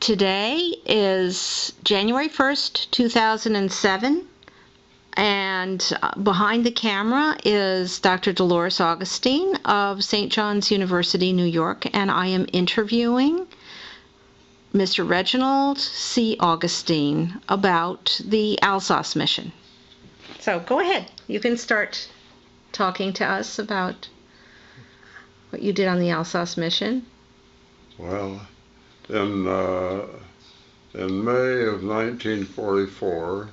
Today is January 1st, 2007, and behind the camera is Dr. Dolores Augustine of St. John's University, New York, and I am interviewing Mr. Reginald C. Augustine about the Alsace mission. So go ahead. You can start talking to us about what you did on the Alsace mission. Well, in May of 1944,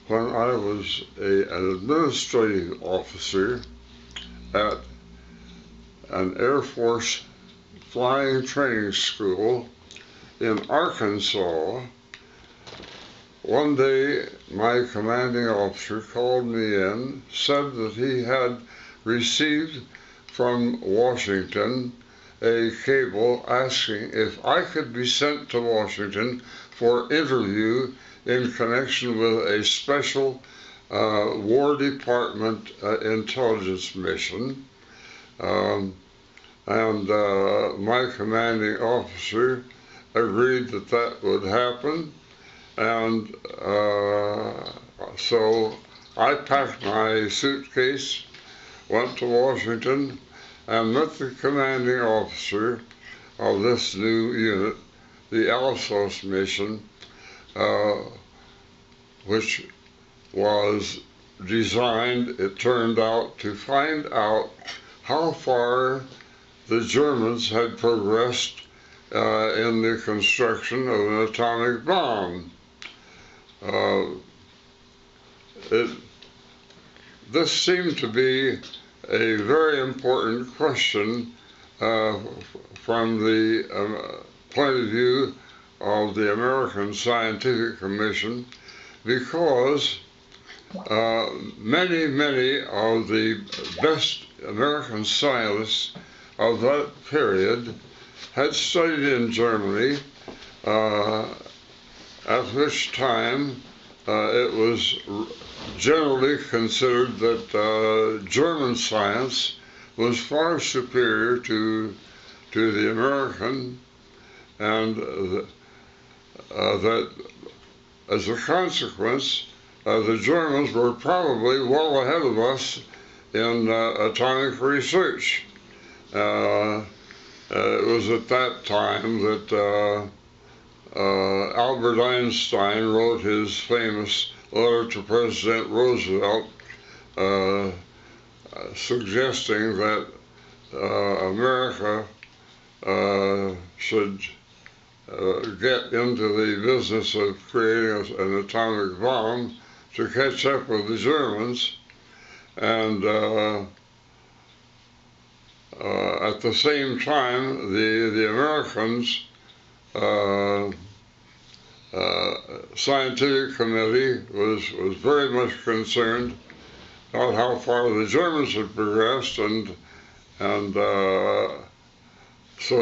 when I was an administrative officer at an Air Force flying training school in Arkansas, one day my commanding officer called me in, said that he had received from Washington a cable asking if I could be sent to Washington for interview in connection with a special War Department intelligence mission. And my commanding officer agreed that that would happen. And so I packed my suitcase, went to Washington, and met the commanding officer of this new unit, the Alsace mission, which was designed, it turned out, to find out how far the Germans had progressed in the construction of an atomic bomb. This seemed to be a very important question from the point of view of the American Scientific Commission, because many of the best American scientists of that period had studied in Germany, at which time it was generally considered that German science was far superior to the American, and that as a consequence, the Germans were probably well ahead of us in atomic research. It was at that time that Albert Einstein wrote his famous letter to President Roosevelt suggesting that America should get into the business of creating an atomic bomb to catch up with the Germans. And at the same time, the Americans scientific committee was very much concerned about how far the Germans had progressed, and so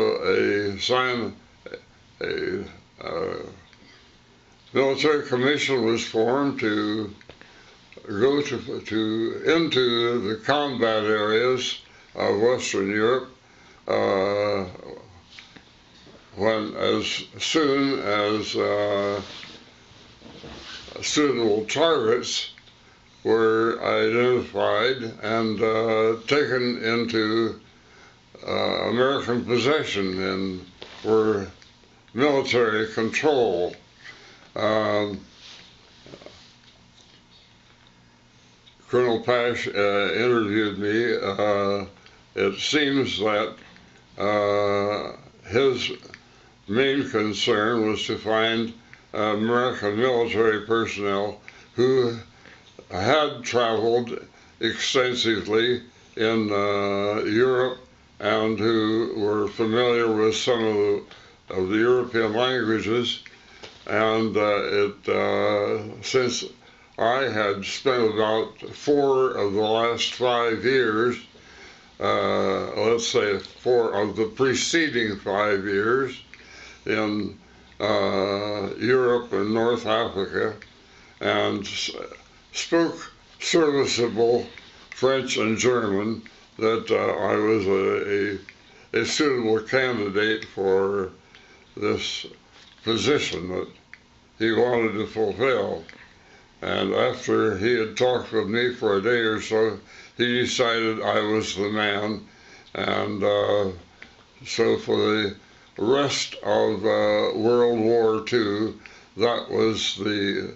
a military commission was formed to go into the combat areas of Western Europe as soon as suitable targets were identified and taken into American possession and were military control. Colonel Pash interviewed me. It seems that his main concern was to find American military personnel who had traveled extensively in Europe and who were familiar with some of the European languages. And since I had spent about 4 of the last 5 years, let's say 4 of the preceding 5 years, in Europe and North Africa, and spoke serviceable French and German, that I was a suitable candidate for this position that he wanted to fulfill. And after he had talked with me for a day or so, he decided I was the man. And so for the rest of World War II, that was the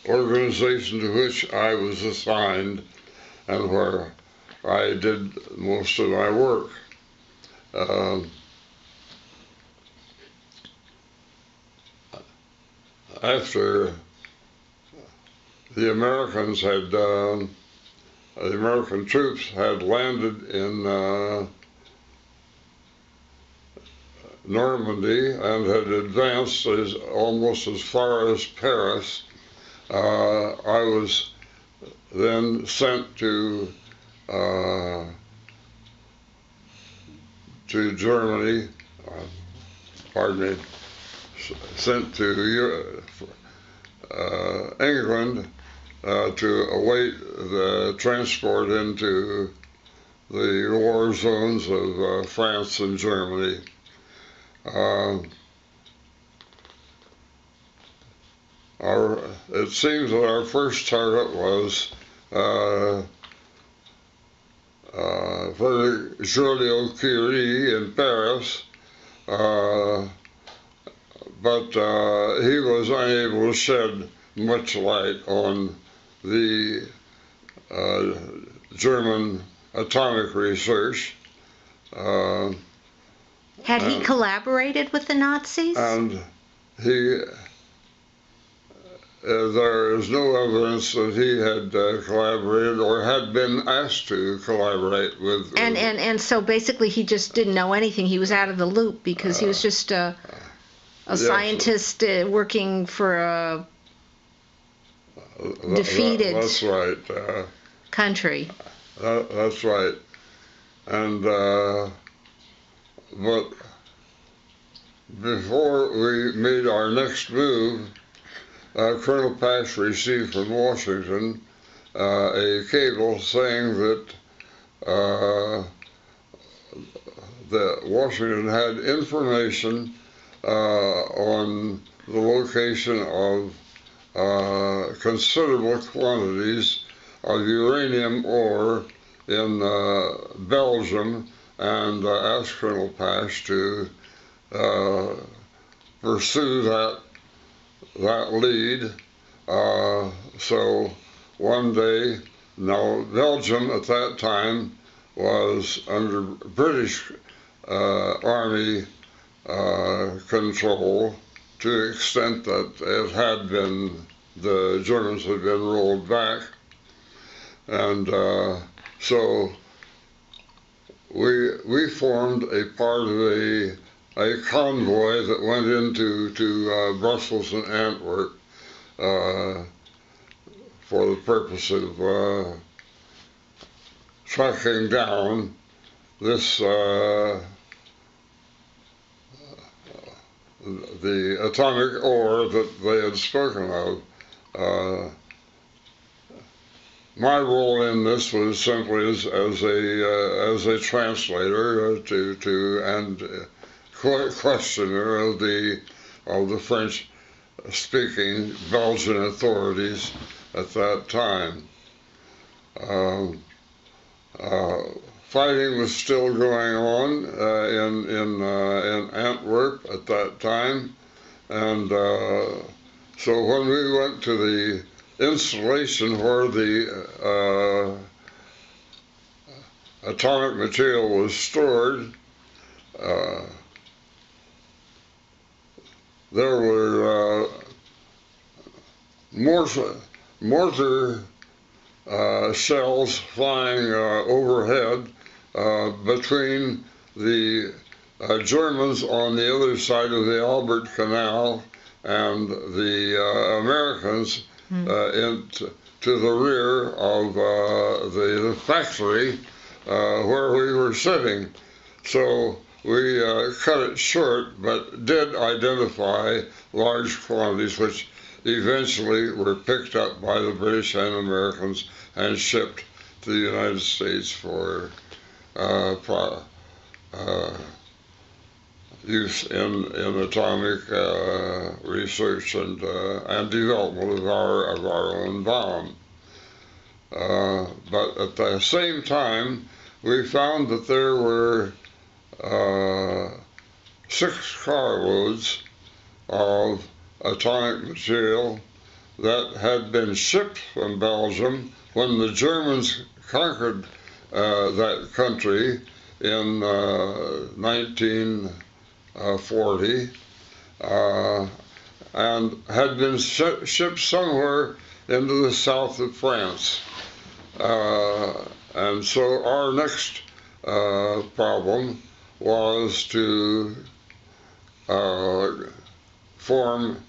organization to which I was assigned and where I did most of my work. After the American troops had landed in Normandy and had advanced almost as far as Paris, I was then sent to Germany, sent to England to await the transport into the war zones of France and Germany. It seems that our first target was for Joliot-Curie in Paris, but he was unable to shed much light on the German atomic research. Had he collaborated with the Nazis? And there is no evidence that he had collaborated or had been asked to collaborate with. And so basically he just didn't know anything. He was out of the loop because he was just a scientist working for a defeated that's right. country. That's right. And but before we made our next move, Colonel Pash received from Washington a cable saying that Washington had information on the location of considerable quantities of uranium ore in Belgium, and asked Colonel Pash to pursue that lead. So one day, now Belgium at that time was under British Army control, to the extent that it had been, the Germans had been rolled back. And so we formed a part of a convoy that went into Brussels and Antwerp for the purpose of tracking down this the atomic ore that they had spoken of. My role in this was simply as a translator and questioner of the French-speaking Belgian authorities at that time. Fighting was still going on in Antwerp at that time, and so when we went to the installation where the atomic material was stored, there were mortar shells flying overhead between the Germans on the other side of the Albert Canal and the Americans to the rear of the factory where we were sitting. So we cut it short, but did identify large quantities which eventually were picked up by the British and Americans and shipped to the United use in atomic research and development of our own bomb. But at the same time, we found that there were 6 carloads of atomic material that had been shipped from Belgium when the Germans conquered that country in 1940 and had been shipped somewhere into the south of France. And so our next problem was to form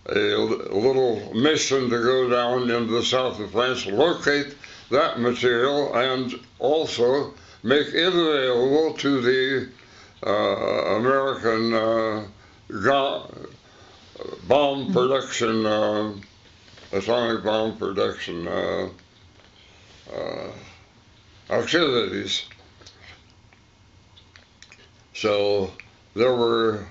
a little mission to go down into the south of France, locate that material, and also make it available to the American bomb production, atomic bomb production activities. So there were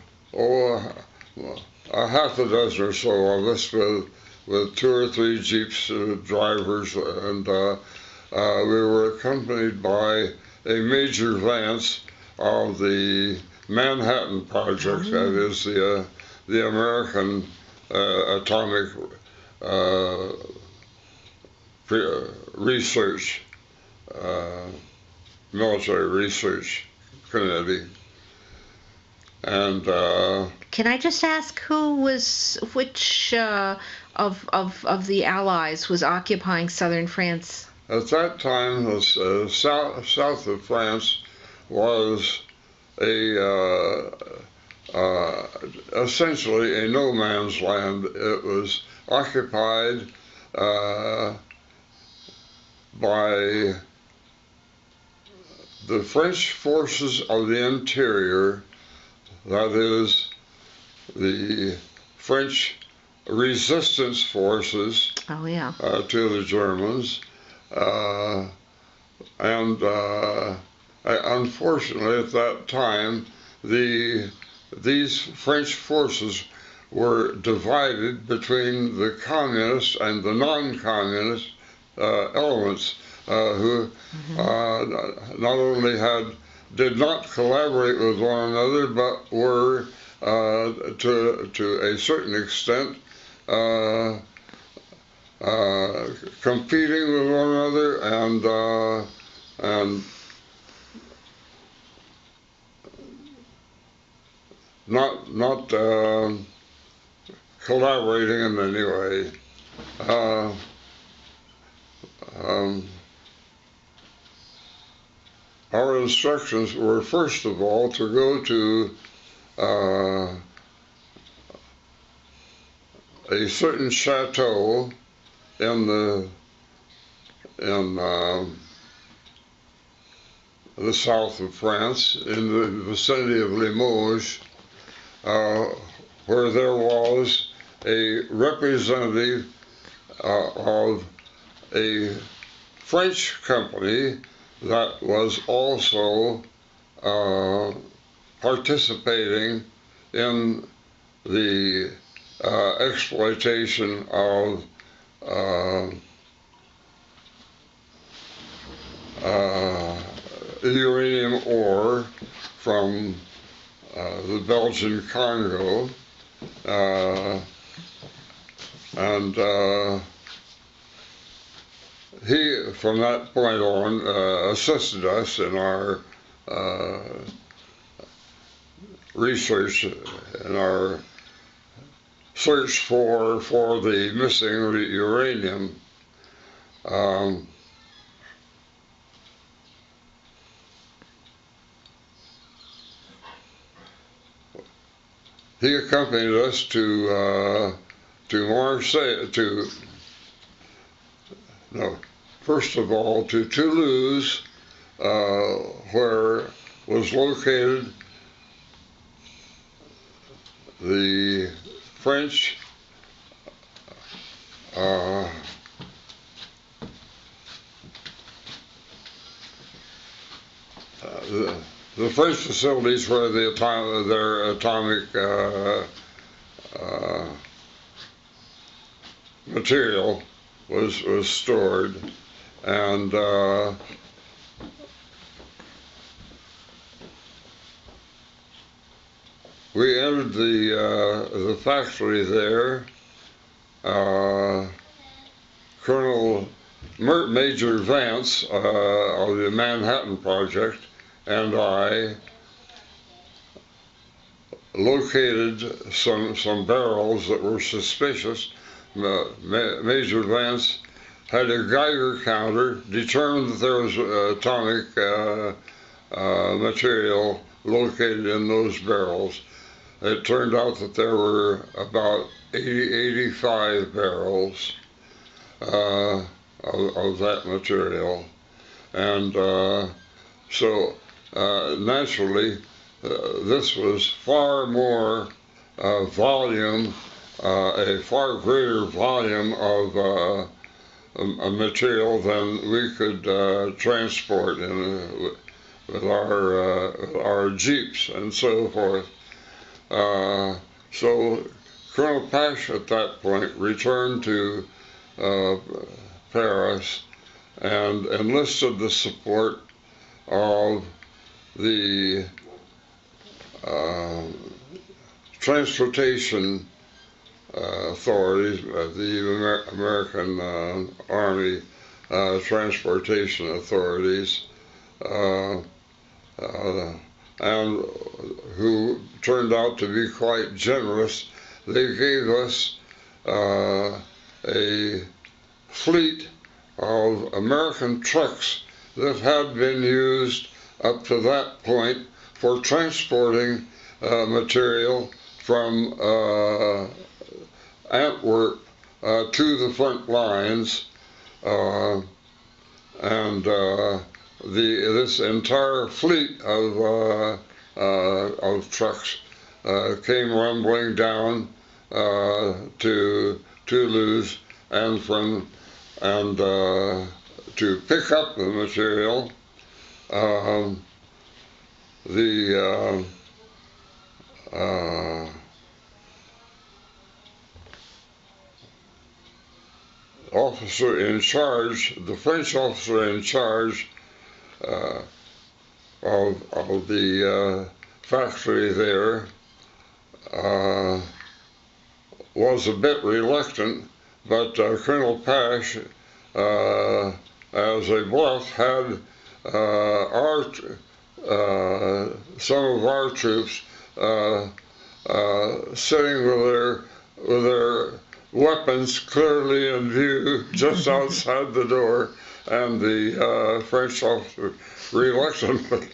a half a dozen or so of us with 2 or 3 jeeps, drivers, and we were accompanied by a major advance of the Manhattan Project, that is the American atomic research, military research committee. And can I just ask which of the Allies was occupying southern France? At that time, the south of France was essentially a no man's land. It was occupied by the French forces of the interior, that is, the French resistance forces to the Germans, and unfortunately at that time these French forces were divided between the communist and the non-communist elements who not only did not collaborate with one another, but were to a certain extent competing with one another and not collaborating in any way. Our instructions were, first of all, to go to a certain chateau in the south of France, in the vicinity of Limoges, where there was a representative of a French company that was also participating in the exploitation of uranium ore from the Belgian Congo, and he, from that point on, assisted us in our research, in our search for the missing uranium. He accompanied us to Marseille, first of all to Toulouse, where was located the French French facilities where their atomic material was stored, and we entered the factory there. Colonel Major Vance of the Manhattan Project and I located some barrels that were suspicious. Major Vance had a Geiger counter, determined that there was atomic material located in those barrels. It turned out that there were about 85 barrels of that material. And so naturally, this was far more volume, a far greater volume of a material than we could transport with our jeeps and so forth. So Colonel Pash at that point returned to Paris and enlisted the support of the transportation authorities, the American Army transportation authorities, and who turned out to be quite generous. They gave us a fleet of American trucks that had been used up to that point for transporting material from Antwerp to the front lines, and this entire fleet of trucks came rumbling down to Toulouse and to pick up the material. The officer in charge, the French officer in charge of the factory there, was a bit reluctant, but Colonel Pash, as a bluff, had some of our troops sitting with their weapons clearly in view just outside the door, and the French officer reluctantly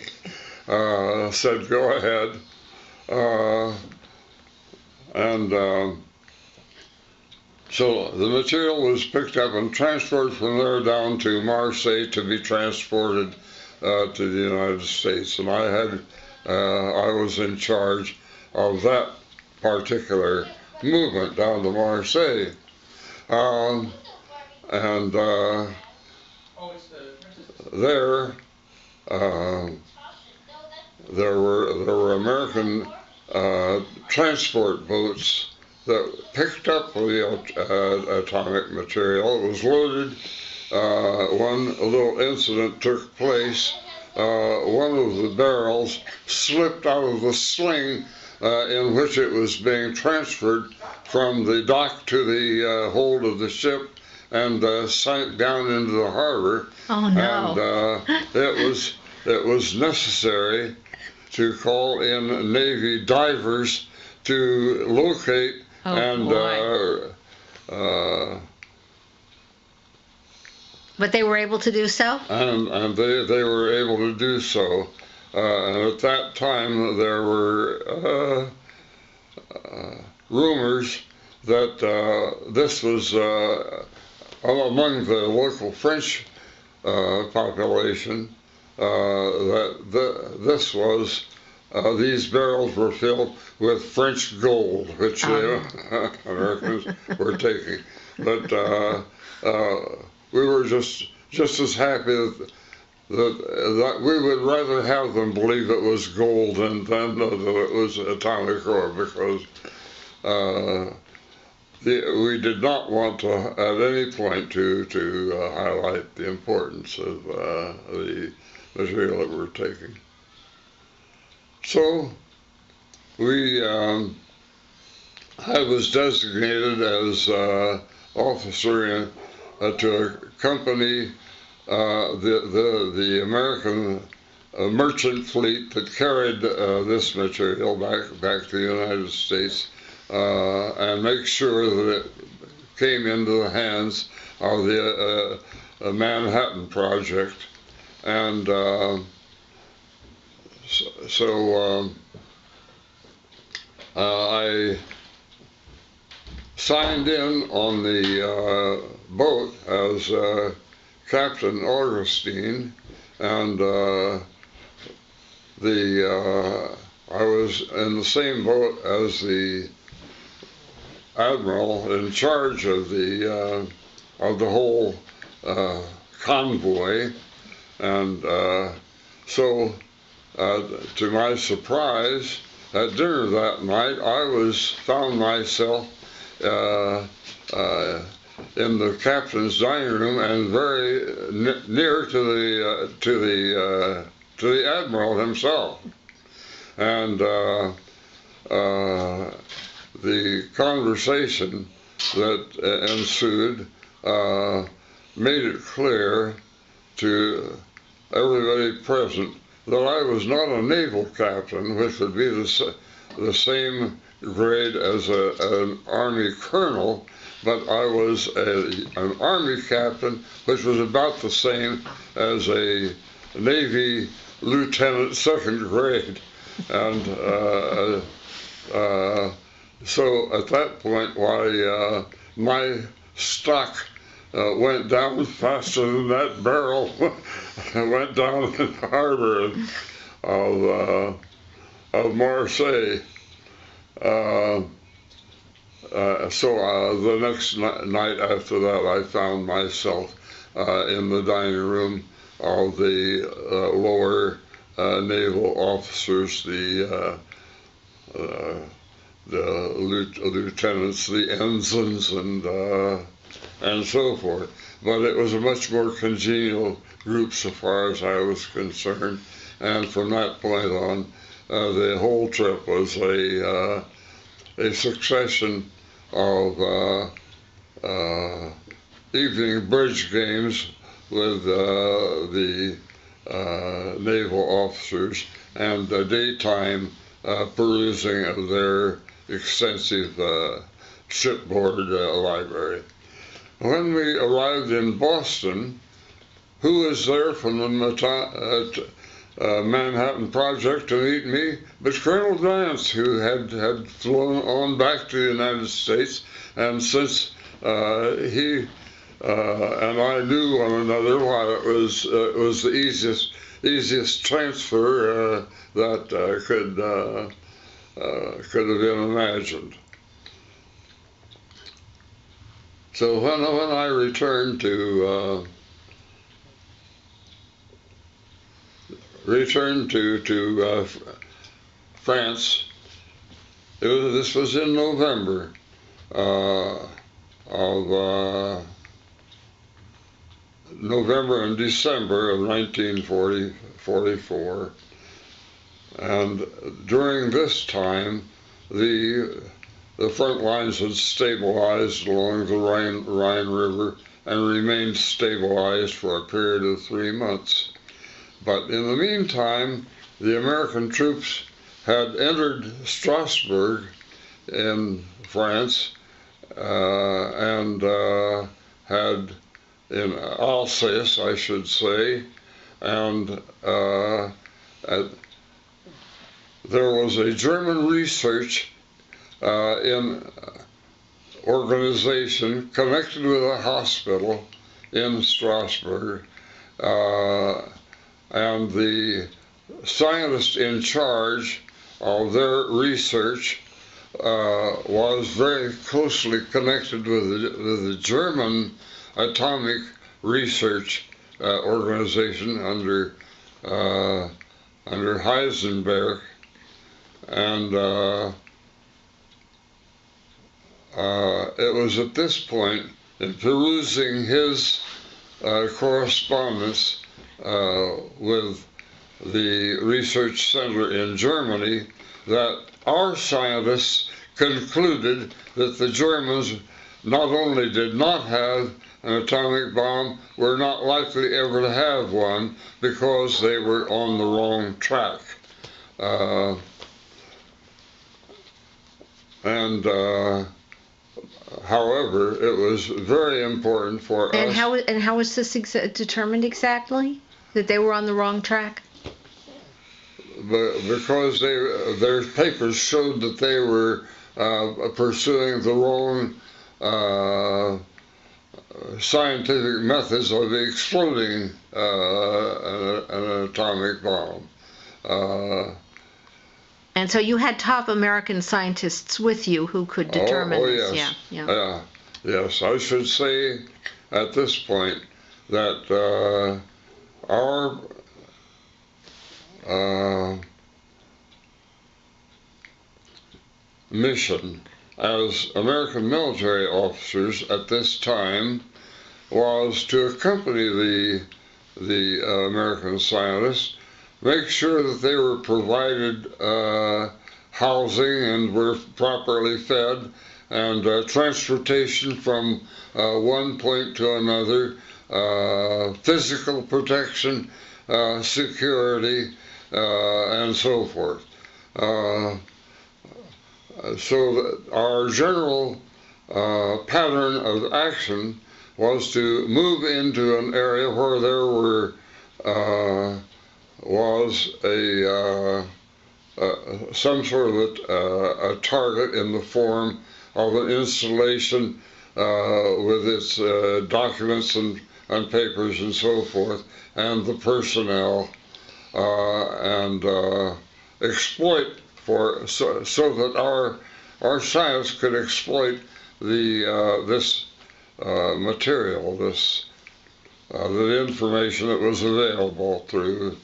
said, "Go ahead," and so the material was picked up and transported from there down to Marseille to be transported to the United States, and I was in charge of that particular movement down to Marseille, and there were American transport boats that picked up the atomic material. It was loaded. One little incident took place. One of the barrels slipped out of the sling in which it was being transferred from the dock to the hold of the ship, and sank down into the harbor. Oh no! And it was necessary to call in Navy divers to locate but they were able to do so? And they were able to do so. And at that time, there were rumors that this was among the local French population, that this was these barrels were filled with French gold, which the Americans were taking. But we were just as happy that we would rather have them believe it was gold than that it was atomic ore, because we did not want to, at any point, to highlight the importance of the material that we're taking. So I was designated as officer to accompany the American merchant fleet that carried this material back to the United States, and make sure that it came into the hands of the Manhattan Project. And I signed in on the boat as Captain Augustine, and I was in the same boat as the admiral in charge of the whole convoy, and so to my surprise, at dinner that night, I found myself in the captain's dining room and very near to the admiral himself, and the conversation that ensued made it clear to everybody present that I was not a naval captain, which would be the same grade as an Army colonel, but I was an Army captain, which was about the same as a Navy lieutenant, second grade. And so at that point, why my stock went down faster than that barrel went down in the harbor of Marseille. So the next night after that, I found myself in the dining room of the lower naval officers, the lieutenants, the ensigns, and so forth. But it was a much more congenial group so far as I was concerned, and from that point on, the whole trip was a succession of evening bridge games with the naval officers, and daytime perusing of their extensive shipboard library. When we arrived in Boston, who was there from the Manhattan Project to meet me but Colonel Dance, who had flown on back to the United States, and since he and I knew one another, why it was the easiest transfer that could have been imagined. So when I returned to France, this was in November November and December of 1944, and during this time, the front lines had stabilized along the Rhine River and remained stabilized for a period of 3 months. But in the meantime, the American troops had entered Strasbourg in France and had in Alsace, I should say, and there was a German research organization connected with a hospital in Strasbourg, and the scientist in charge of their research was very closely connected with the German atomic research organization under Heidelberg, and it was at this point, in perusing his correspondence with the research center in Germany, that our scientists concluded that the Germans not only did not have an atomic bomb, were not likely ever to have one because they were on the wrong track. However, it was very important for us. And how was this determined exactly, that they were on the wrong track? Because their papers showed that they were pursuing the wrong scientific methods of exploding an atomic bomb. And so you had top American scientists with you who could determine this. Yes. Yeah. Yes, I should say at this point that our mission as American military officers at this time was to accompany the American scientists, make sure that they were provided housing and were properly fed, and transportation from one point to another, physical protection, security, and so forth. So that our general pattern of action was to move into an area where there was some sort of a target in the form of an installation with its documents and papers and so forth, and the personnel, and exploit so that our science could exploit this material, the information that was available through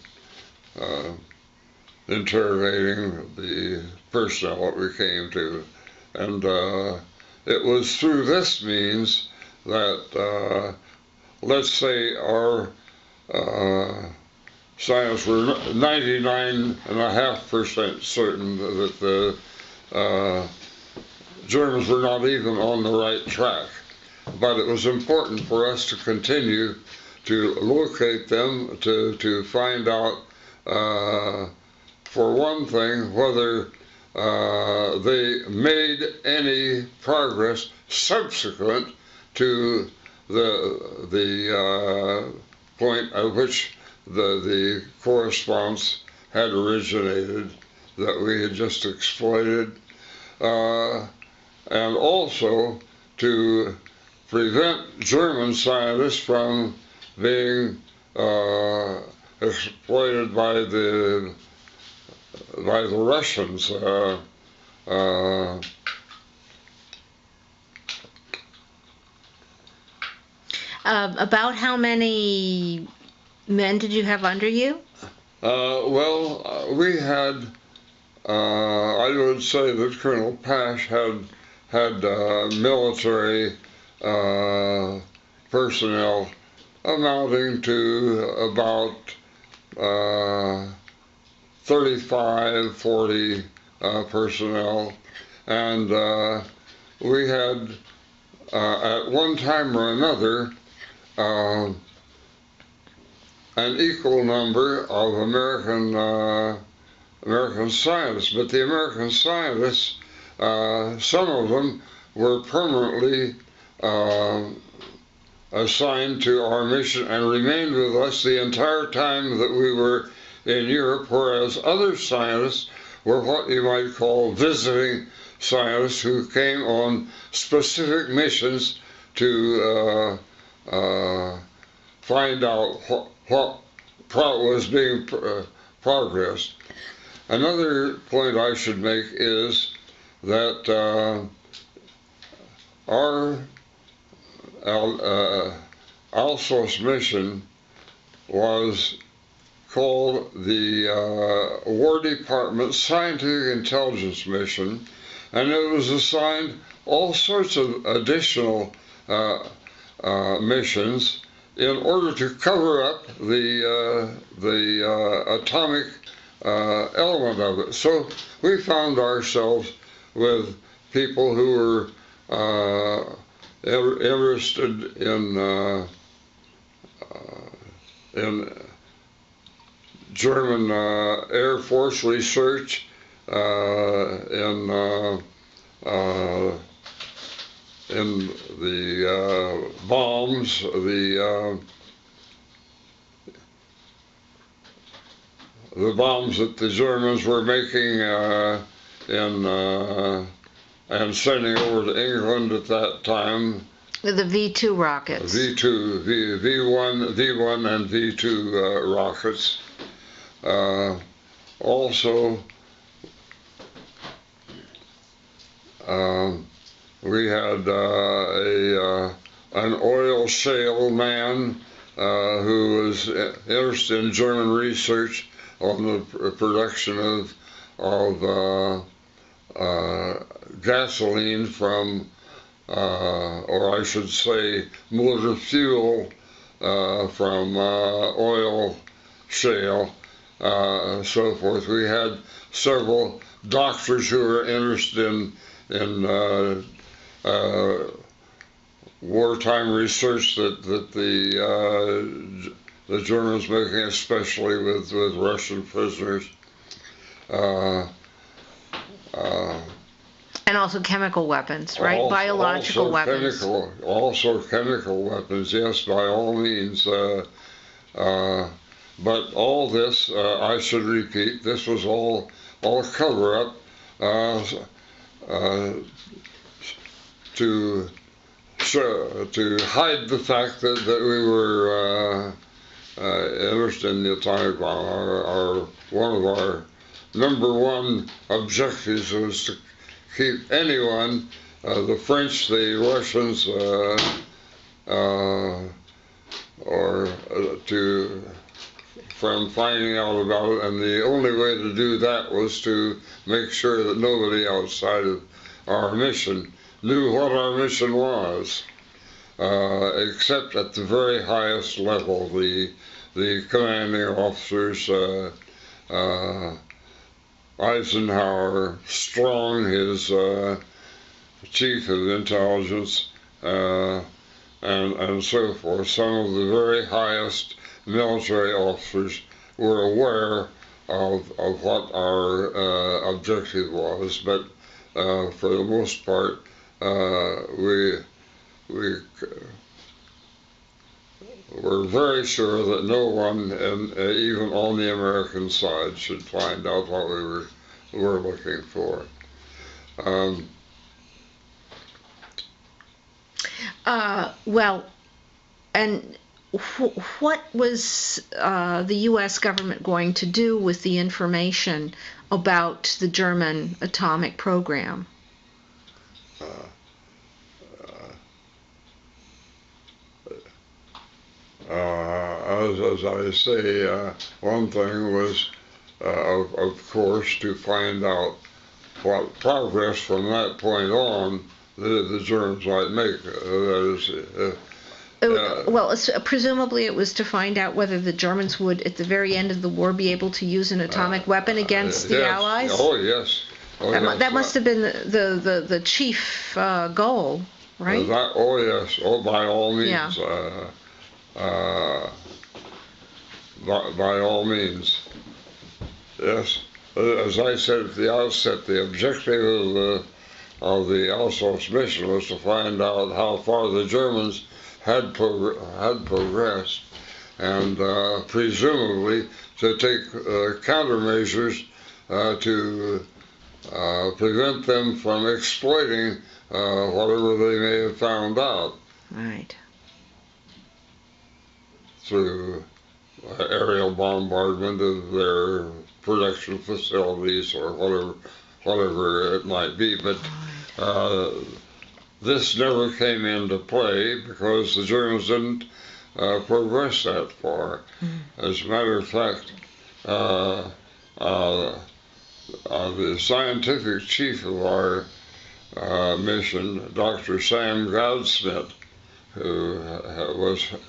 interrogating the personnel that we came to. And it was through this means that, let's say, our scientists were 99.5% certain that the Germans were not even on the right track. But it was important for us to continue to locate them, to find out, for one thing, whether they made any progress subsequent to the point at which the correspondence had originated that we had just exploited, and also to prevent German scientists from being exploited by the Russians. About how many men did you have under you? Well, we had, I would say that Colonel Pash had military personnel amounting to about 35, 40 personnel, and we had at one time or another an equal number of American scientists, but the American scientists, some of them were permanently assigned to our mission and remained with us the entire time that we were in Europe, whereas other scientists were what you might call visiting scientists who came on specific missions to find out what was being progressed. Another point I should make is that our Alsace mission was called the War Department Scientific Intelligence Mission, and it was assigned all sorts of additional missions in order to cover up the atomic element of it. So we found ourselves with people who were interested in German Air Force research, in the bombs, the bombs that the Germans were making and sending over to England at that time. The V-2 rockets. V1 and V2 rockets. Also, we had an oil shale man who was interested in German research on the production of gasoline from, or I should say, motor fuel from oil shale, so forth. We had several doctors who were interested in wartime research that the Germans making, especially with Russian prisoners. And also chemical weapons, right? Biological weapons. Also chemical weapons, yes, by all means. But all this, I should repeat, this was all cover-up to hide the fact that we were interested in the atomic bomb. One of our number one objectives was to keep anyone, the French, the Russians, from finding out about it, and the only way to do that was to make sure that nobody outside of our mission knew what our mission was, except at the very highest level, the commanding officers, Eisenhower, Strong, his chief of intelligence, and so forth. Some of the very highest military officers were aware of what our objective was, but for the most part, we were very sure that no one, even on the American side, should find out what we were looking for. Well, and what was the U.S. government going to do with the information about the German atomic program? As I say, one thing was, of course, to find out what progress from that point on the Germans might make. Well, presumably it was to find out whether the Germans would, at the very end of the war, be able to use an atomic weapon against the Allies? Oh, yes. That must have been the chief goal, right? Oh, yes. Oh, by all means. Yeah. By all means. Yes. As I said at the outset, the objective of the Alsace mission was to find out how far the Germans had progressed, and presumably to take countermeasures to prevent them from exploiting whatever they may have found out. Right. Through aerial bombardment of their production facilities or whatever it might be. But this never came into play because the Germans didn't progress that far. As a matter of fact, the scientific chief of our mission, Dr. Sam Goudsmit, who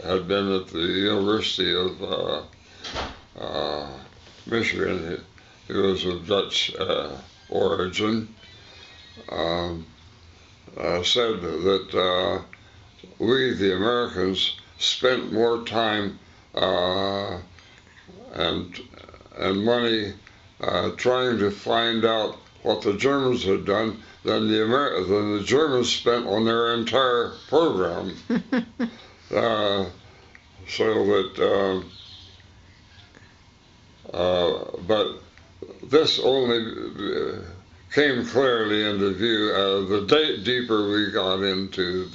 had been at the University of Michigan. He was of Dutch origin. Said that we, the Americans, spent more time and money trying to find out what the Germans had done than the Germans spent on their entire program. But this only came clearly into view the deeper we got into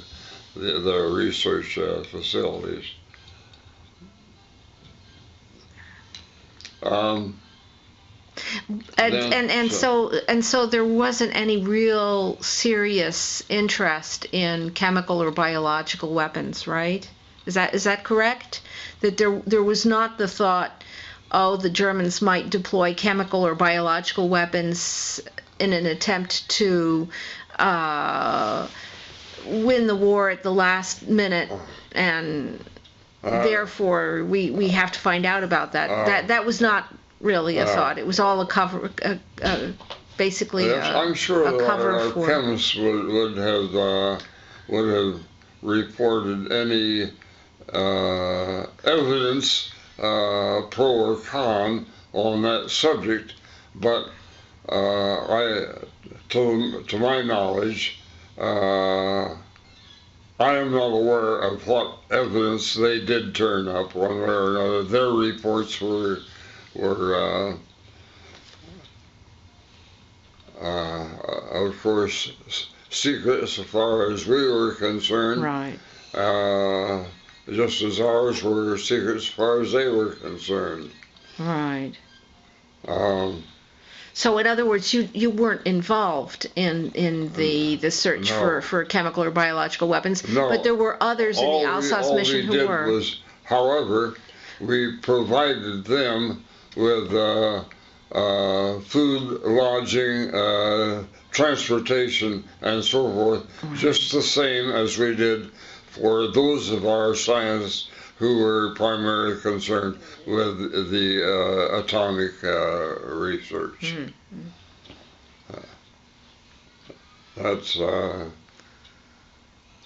the research facilities. So there wasn't any real serious interest in chemical or biological weapons, right? Is that correct? That there was not the thought, oh, the Germans might deploy chemical or biological weapons in an attempt to win the war at the last minute, and therefore we have to find out about that. That was not really a thought. It was all a cover, basically I'm sure a cover our for. Chemists would have reported any evidence pro or con on that subject, but to my knowledge, I am not aware of what evidence they did turn up one way or another. Their reports were of course, secret as far as we were concerned. Right. Just as ours were secret as far as they were concerned. Right. So in other words, you weren't involved in the search for chemical or biological weapons, no. But there were others in the Alsace mission who were. All we did was, however, we provided them with food, lodging, transportation, and so forth, just the same as we did for those of our scientists who were primarily concerned with the atomic research. That's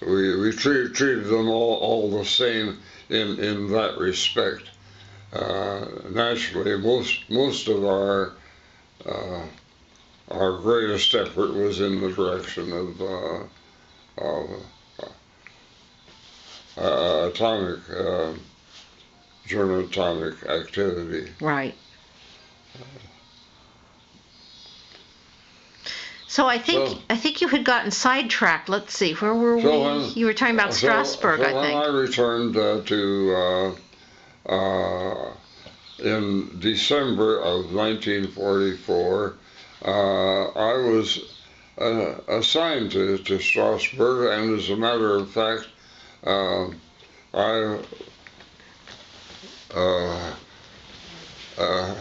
we treated them all the same in that respect. Naturally, most of our greatest effort was in the direction of German atomic activity. Right. So I think you had gotten sidetracked. Let's see, where were we? You were talking about Strasbourg, I think. When I returned in December of 1944, I was assigned to Strasbourg, and as a matter of fact, I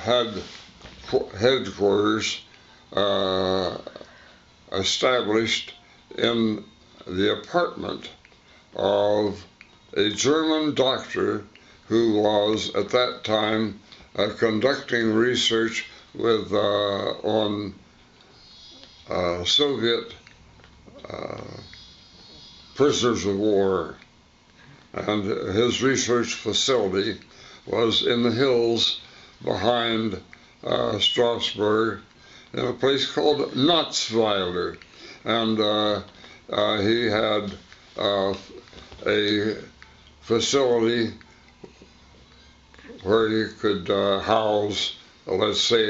had headquarters established in the apartment of a German doctor who was at that time conducting research with on Soviet prisoners of war, and his research facility was in the hills behind Strasbourg in a place called Natzweiler, and he had a facility where you could house, let's say,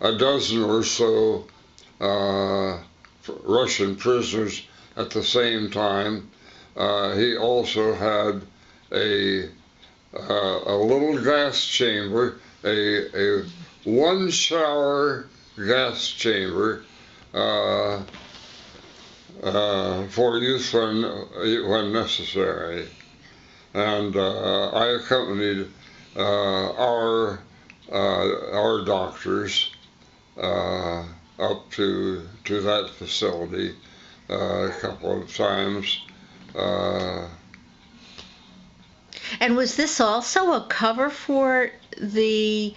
a dozen or so Russian prisoners at the same time. He also had a little gas chamber, a one-shower gas chamber for use when necessary. and I accompanied our doctors up to that facility a couple of times. And was this also a cover for the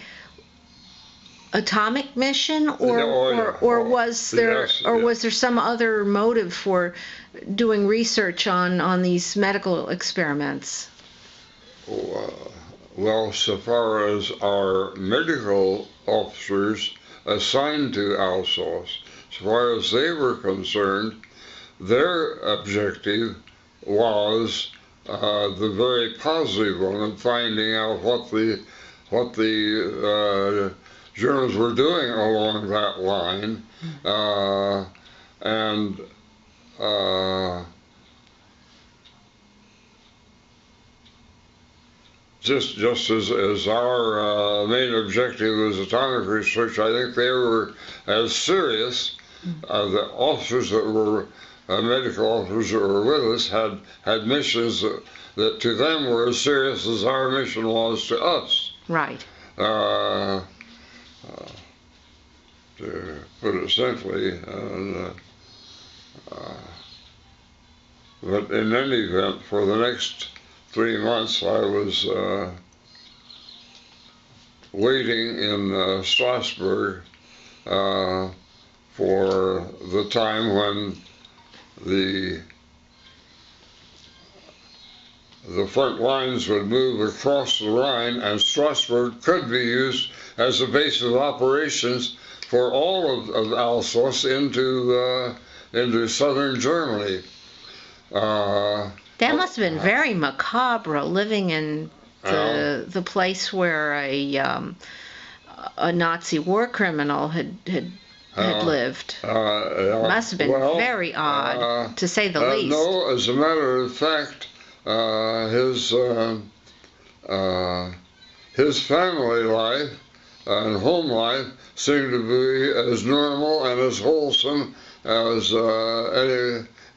atomic mission, or was there was there some other motive for doing research on these medical experiments? Well, so far as our medical officers assigned to Alsace, as far as they were concerned, their objective was the very positive one of finding out what the Germans were doing along that line, and just as our main objective was atomic research, I think they were as serious. The officers that were medical officers that were with us had missions that to them were as serious as our mission was to us. Right. To put it simply, but in any event, for the next 3 months, I was waiting in Strasbourg for the time when the front lines would move across the Rhine, and Strasbourg could be used as a base of operations for all of Alsace into southern Germany. That must have been very macabre, living in the place where a Nazi war criminal had lived. Must have been very odd, to say the least. No, as a matter of fact, his family life and home life seemed to be as normal and as wholesome as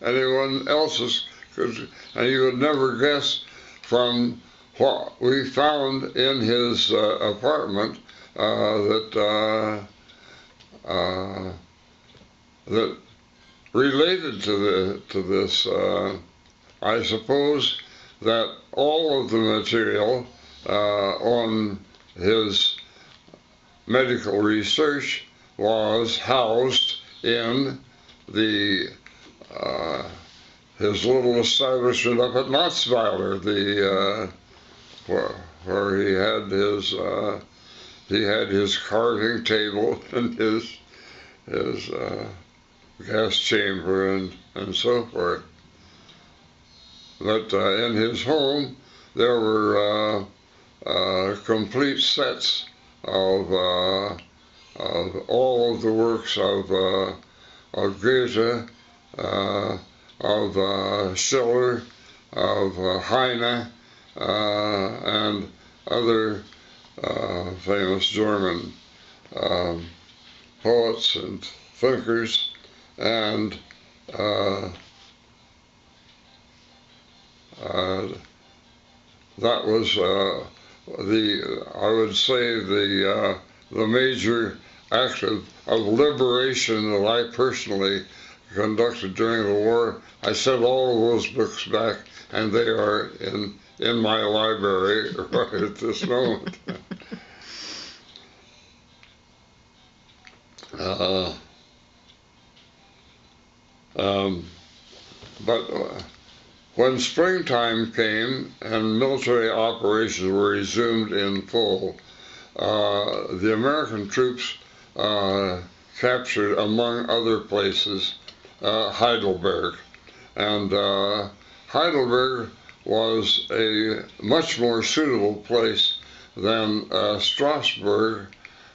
anyone else's. And you would never guess from what we found in his apartment that related to this. I suppose that all of the material on his medical research was housed in the his little establishment up at Matzweiler, where he had his carving table and his gas chamber and so forth. But in his home there were complete sets of all of the works of Goethe, of Schiller, of Heine, and other famous German poets and thinkers, and that was I would say the major act of liberation that I personally conducted during the war. I sent all of those books back, and they are in my library right at this moment. But when springtime came and military operations were resumed in full, the American troops captured, among other places, Heidelberg. And Heidelberg was a much more suitable place than Strasbourg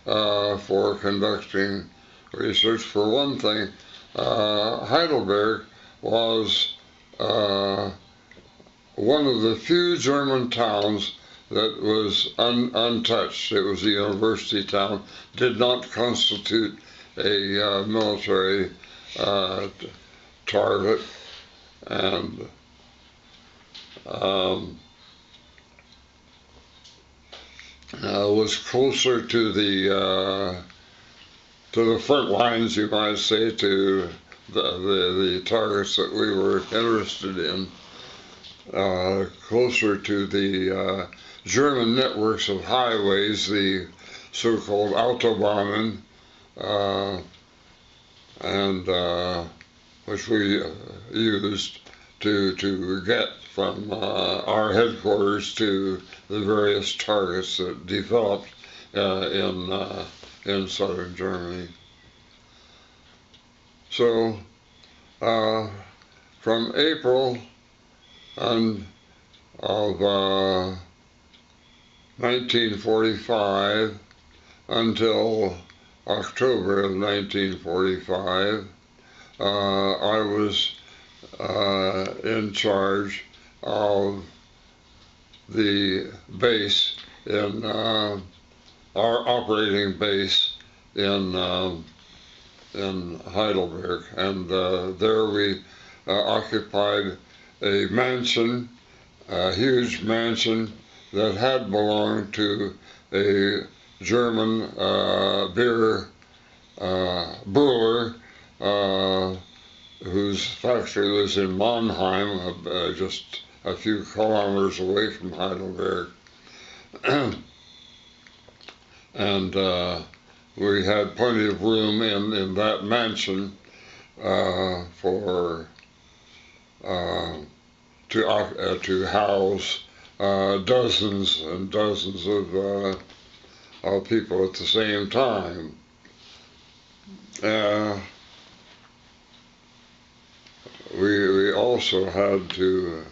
for conducting research. For one thing, Heidelberg was one of the few German towns that was untouched. It was a university town, did not constitute a military target, and was closer to the front lines, you might say, to the targets that we were interested in, closer to the German networks of highways, the so-called Autobahnen, and which we used to get from our headquarters to the various targets that developed in southern Germany. So from April of 1945 until October of 1945, I was in charge of the base in our operating base in Heidelberg, and there we occupied a mansion, a huge mansion that had belonged to a German beer brewer whose factory was in Mannheim, just a few kilometers away from Heidelberg. And we had plenty of room in that mansion to house dozens and dozens of people at the same time. We also had to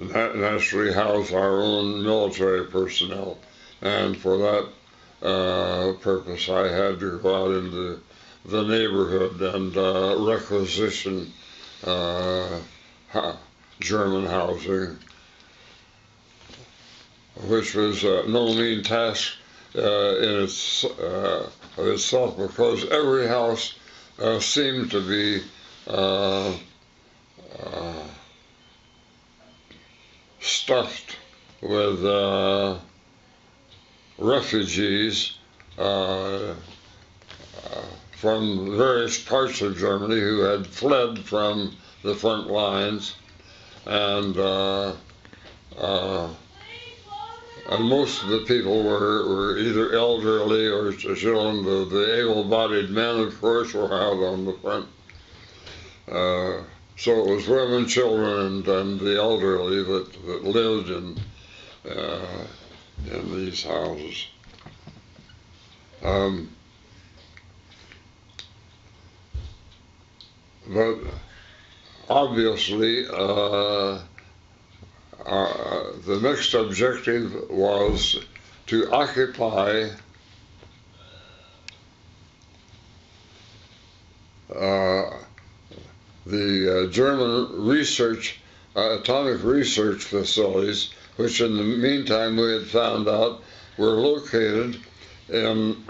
naturally house our own military personnel, and for that purpose I had to go out into the neighborhood and requisition German housing, which was no mean task in itself, because every house seemed to be stuffed with refugees from various parts of Germany who had fled from the front lines, and most of the people were either elderly or children. The able-bodied men, of course, were out on the front. So it was women, children, and the elderly that lived in these houses. But obviously, the next objective was to occupy the German atomic research facilities, which in the meantime we had found out were located in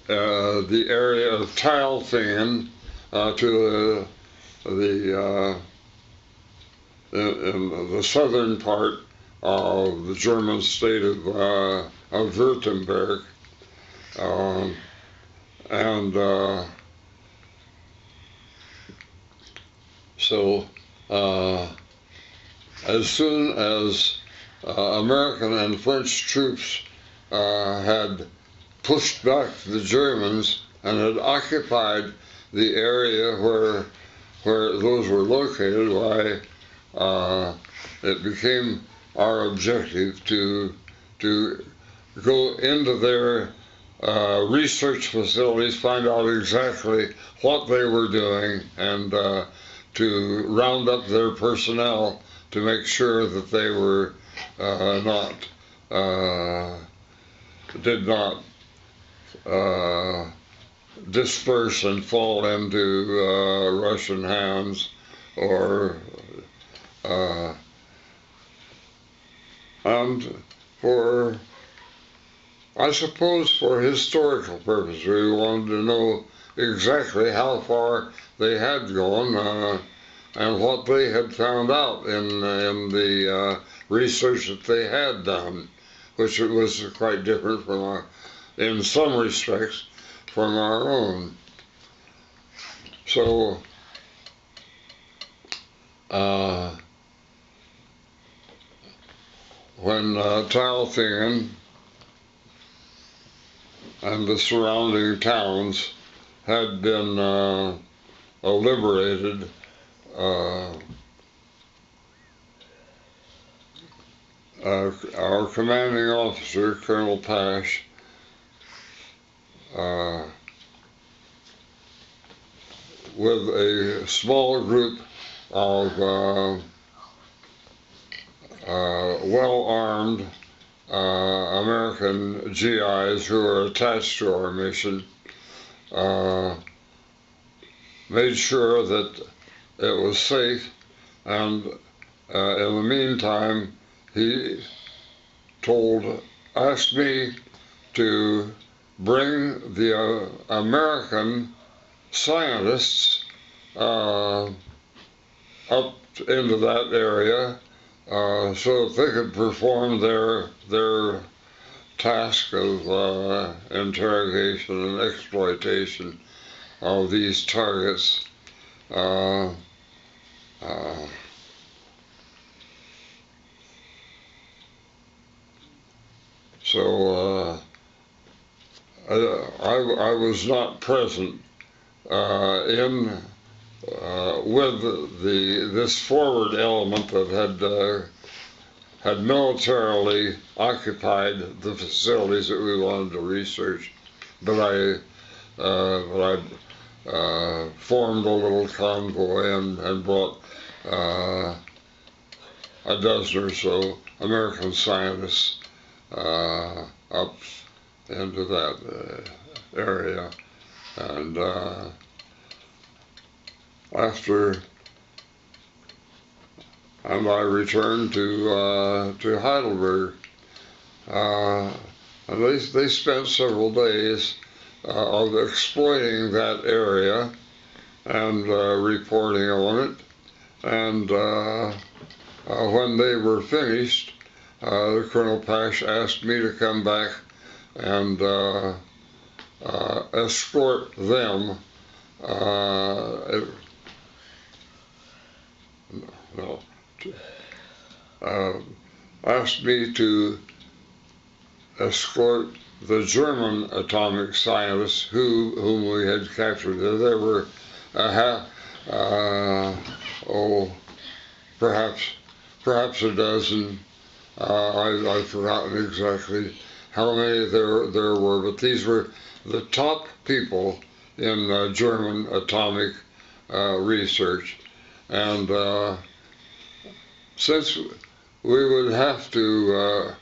the area of Tailfingen, to in the southern part of the German state of Württemberg, so as soon as American and French troops had pushed back the Germans and had occupied the area where those were located, why it became our objective to go into their research facilities, find out exactly what they were doing, and to round up their personnel to make sure that they were did not disperse and fall into Russian hands, or and for, I suppose, for historical purposes, we wanted to know exactly how far they had gone, and what they had found out in the research that they had done, which was quite different from in some respects, from our own. So, when Tailfingen and the surrounding towns had been liberated, our commanding officer, Colonel Pash, with a small group of well-armed American GIs who were attached to our mission, made sure that it was safe, and in the meantime, he asked me to bring the American scientists up into that area so that they could perform their task of interrogation and exploitation of these targets. So I was not present with this forward element that had militarily occupied the facilities that we wanted to research, but I formed a little convoy and brought a dozen or so American scientists up into that area, and I returned to Heidelberg, and they spent several days of exploiting that area and reporting on it, and when they were finished, Colonel Pash asked me to come back and escort them. Asked me to escort the German atomic scientists whom we had captured. There were perhaps a dozen. I've forgotten exactly how many there were, but these were the top people in German atomic research. And since we would have to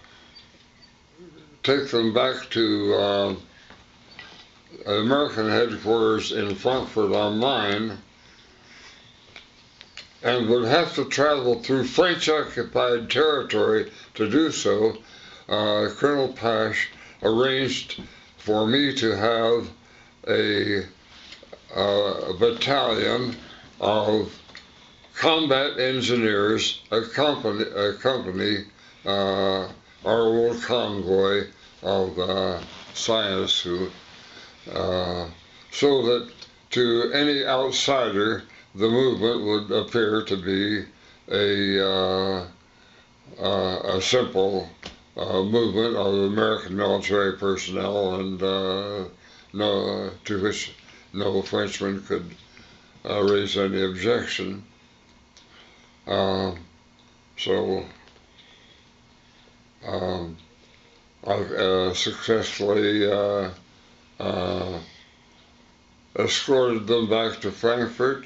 take them back to American headquarters in Frankfurt am Main, and would have to travel through French-occupied territory to do so, Colonel Pash arranged for me to have a battalion of combat engineers accompany our little convoy of scientists who, so that to any outsider the movement would appear to be a simple movement of American military personnel, and to which no Frenchman could raise any objection. So I successfully escorted them back to Frankfurt.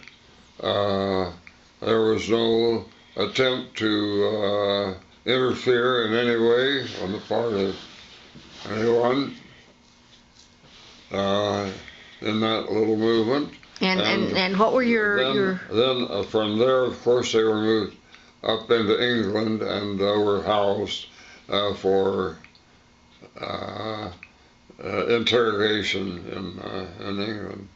There was no attempt to interfere in any way on the part of anyone in that little movement. And what were your... Then from there, of course, they were moved up into England and were housed for interrogation in England.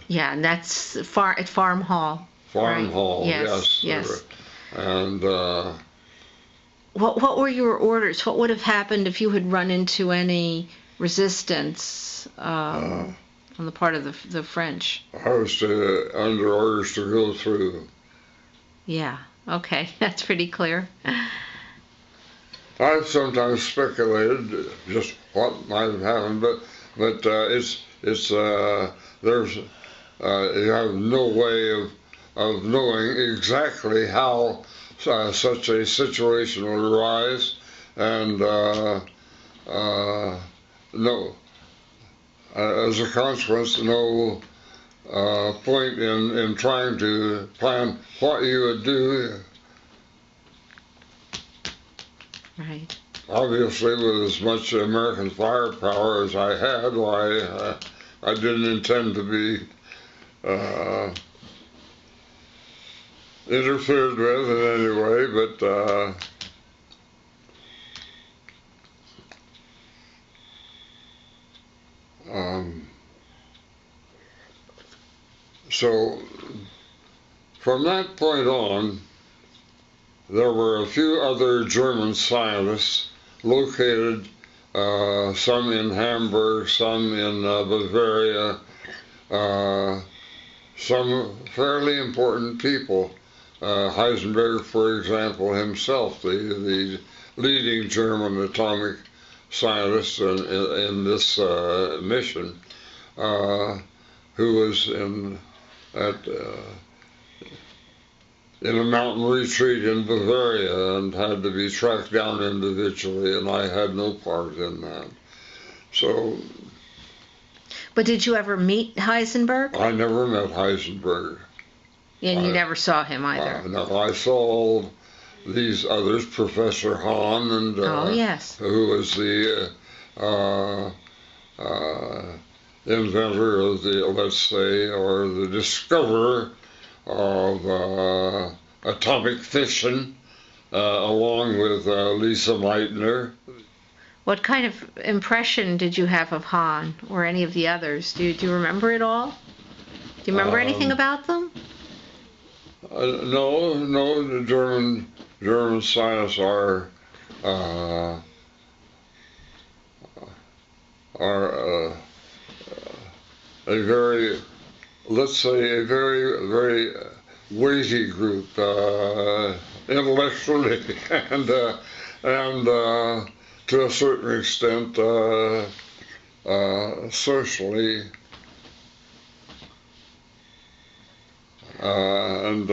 Yeah, and that's at Farm Hall. farm Right. hall. Yes, Yes. yes. And What were your orders? What would have happened if you had run into any resistance on the part of the French? I was under orders to go through. Yeah. Okay, that's pretty clear. I've sometimes speculated just what might have happened, but it's there's you have no way of knowing exactly how such a situation would arise, and no, as a consequence, no point in trying to plan what you would do. Right. Obviously, with as much American firepower as I had, why I didn't intend to be interfered with in any way, but so from that point on, there were a few other German scientists located, some in Hamburg, some in Bavaria, some fairly important people. Heisenberg, for example, himself, the leading German atomic scientist in this mission, who was in a mountain retreat in Bavaria and had to be tracked down individually, and I had no part in that. So. But did you ever meet Heisenberg? I never met Heisenberg. And you never saw him either? No, I saw all these others, Professor Hahn, and oh, yes. who was the inventor of the, let's say, or the discoverer of atomic fission, along with Lisa Meitner. What kind of impression did you have of Hahn or any of the others? Do you remember it all? Do you remember anything about them? No, the German scientists are a very, let's say, a very weighty group, intellectually and to a certain extent socially. And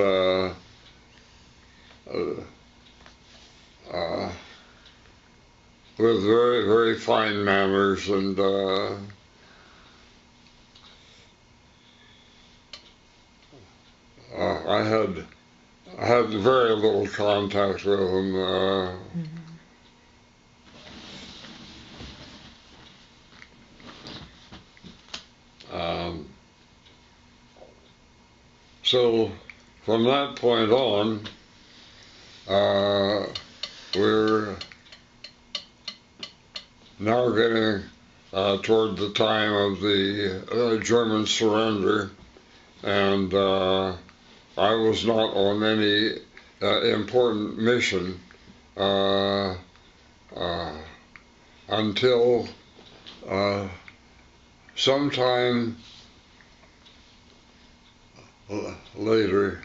with very fine manners, and I had very little contact with them. So from that point on, we're now getting toward the time of the German surrender, and I was not on any important mission until sometime later.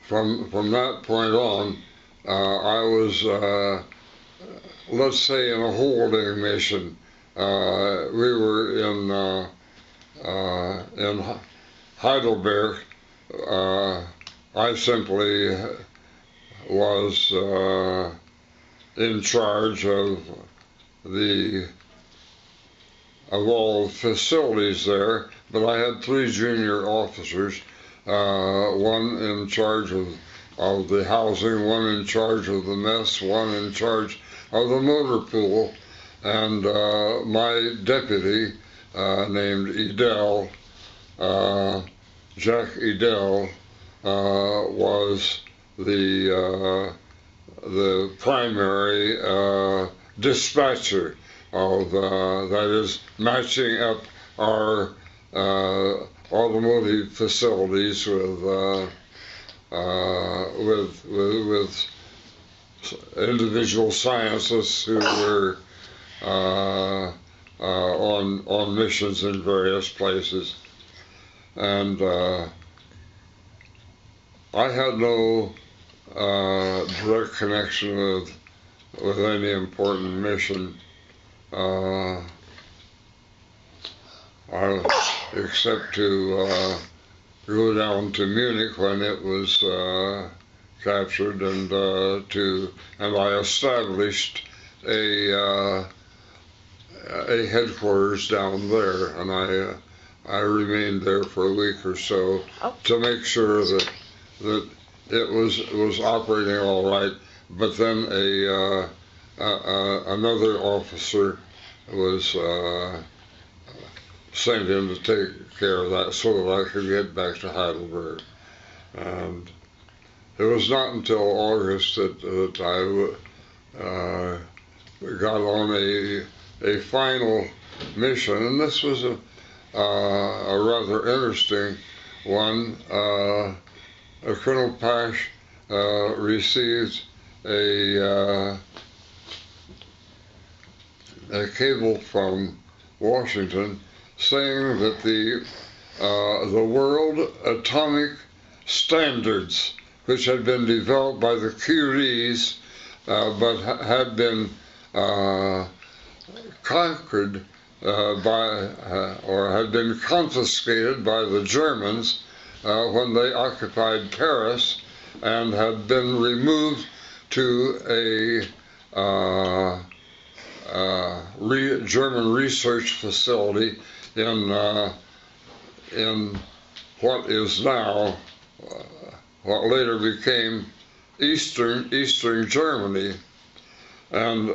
From that point on, I was, let's say, in a holding mission. We were in Heidelberg. I simply was in charge of all facilities there, but I had 3 junior officers, one in charge of the housing, one in charge of the mess, one in charge of the motor pool, and my deputy, named Edel, Jacques Edel, was the primary dispatcher. of that is matching up our automotive facilities with individual scientists who were on missions in various places, and I had no direct connection with any important mission, except to go down to Munich when it was captured, and I established a headquarters down there, and I remained there for a week or so to make sure that it was operating all right. But then another officer was sent in to take care of that so that I could get back to Heidelberg. And it was not until August that I got on a final mission, and this was a rather interesting one. Colonel Pash received a cable from Washington saying that the world atomic standards, which had been developed by the Curies but had been conquered or had been confiscated by the Germans when they occupied Paris, and had been removed to a German research facility in what is now, what later became Eastern Germany, and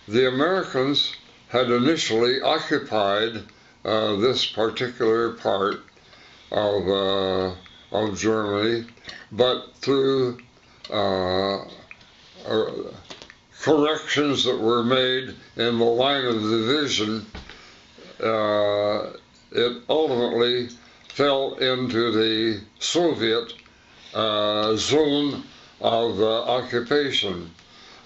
the Americans had initially occupied this particular part of Germany, but through corrections that were made in the line of division, it ultimately fell into the Soviet zone of occupation.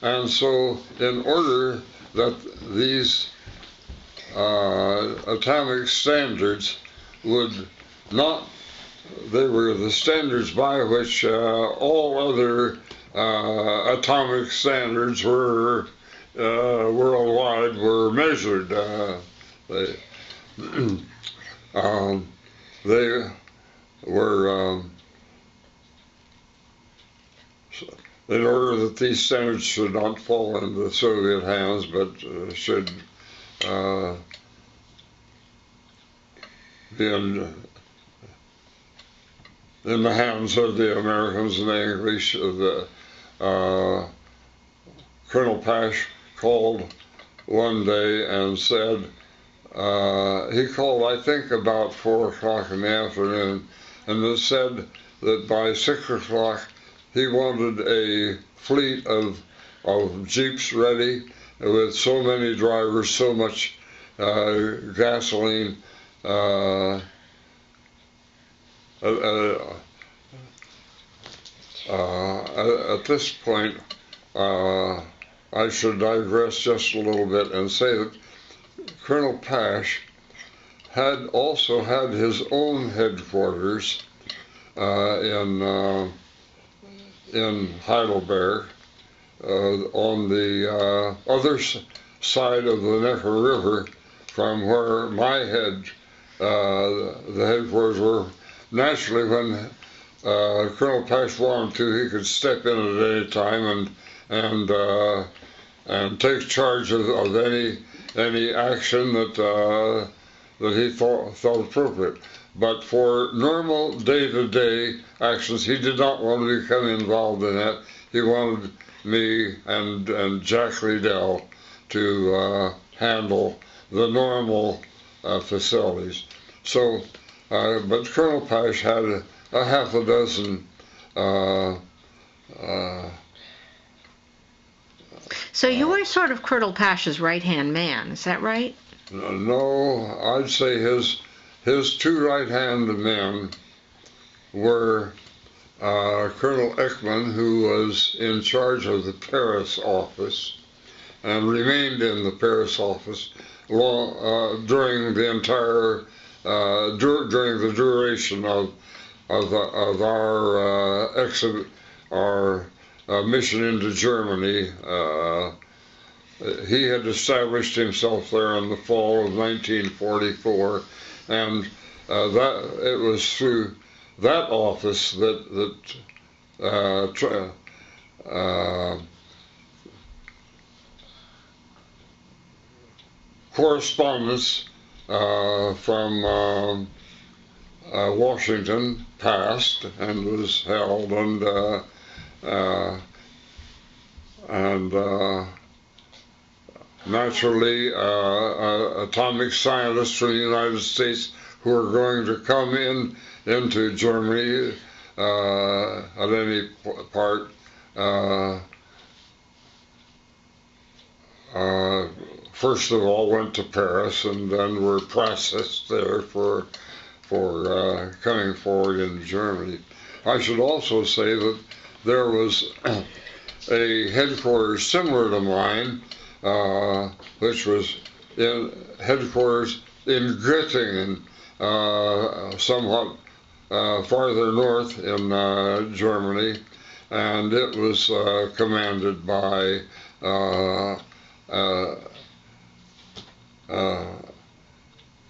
And so in order that these atomic standards would not, they were the standards by which all other atomic standards were worldwide were measured. They were in order that these standards should not fall into the Soviet hands, but should be in the hands of the Americans and the English. Colonel Pash called one day and said, he called I think about 4 o'clock in the afternoon, and it said that by 6 o'clock he wanted a fleet of jeeps ready with so many drivers, so much gasoline. At this point, I should digress just a little bit and say that Colonel Pash had also had his own headquarters in Heidelberg, on the other side of the Neckar River from where my the headquarters were. Naturally, when Colonel Pash wanted to, he could step in at any time and take charge of any action that he thought appropriate. But for normal day-to-day actions, he did not want to become involved in that. He wanted me and Jack Liddell to handle the normal facilities. So, but Colonel Pash had a half a dozen So you were sort of Colonel Pash's right-hand man, is that right? No, I'd say his two right-hand men were Colonel Ekman, who was in charge of the Paris office and remained in the Paris office during the entire during the duration of our mission into Germany. He had established himself there in the fall of 1944, and that it was through that office that correspondence from Washington passed and was held, and naturally atomic scientists from the United States who are going to come into Germany at any part first of all went to Paris and then were processed there for coming forward into Germany. I should also say that there was a headquarters similar to mine, which was headquarters in Göttingen, somewhat farther north in Germany, and it was commanded by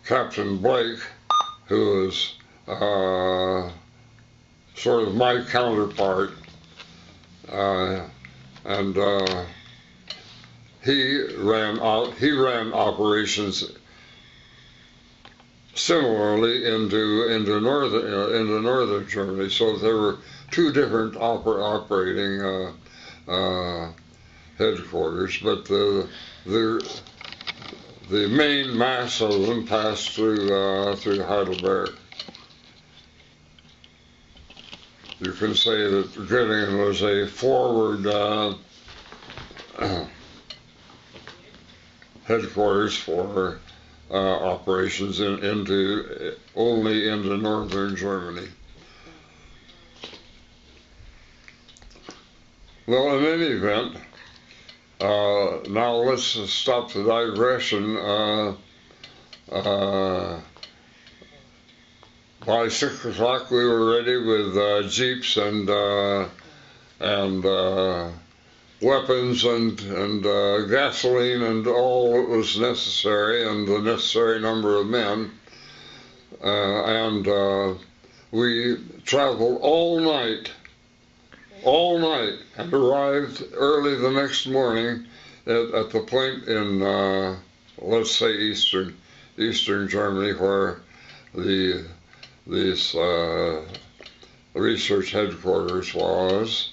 Captain Blake, who was sort of my counterpart, and he ran operations similarly into northern Germany. So there were two different operating headquarters, but the main mass of them passed through Heidelberg. You can say that Göttingen was a forward headquarters for operations only into northern Germany. Well, in any event, now let's stop the digression. By 6 o'clock we were ready with jeeps and weapons and gasoline and all that was necessary, and the necessary number of men. And we traveled all night, and arrived early the next morning at the point in, let's say, eastern Germany, where this research headquarters was.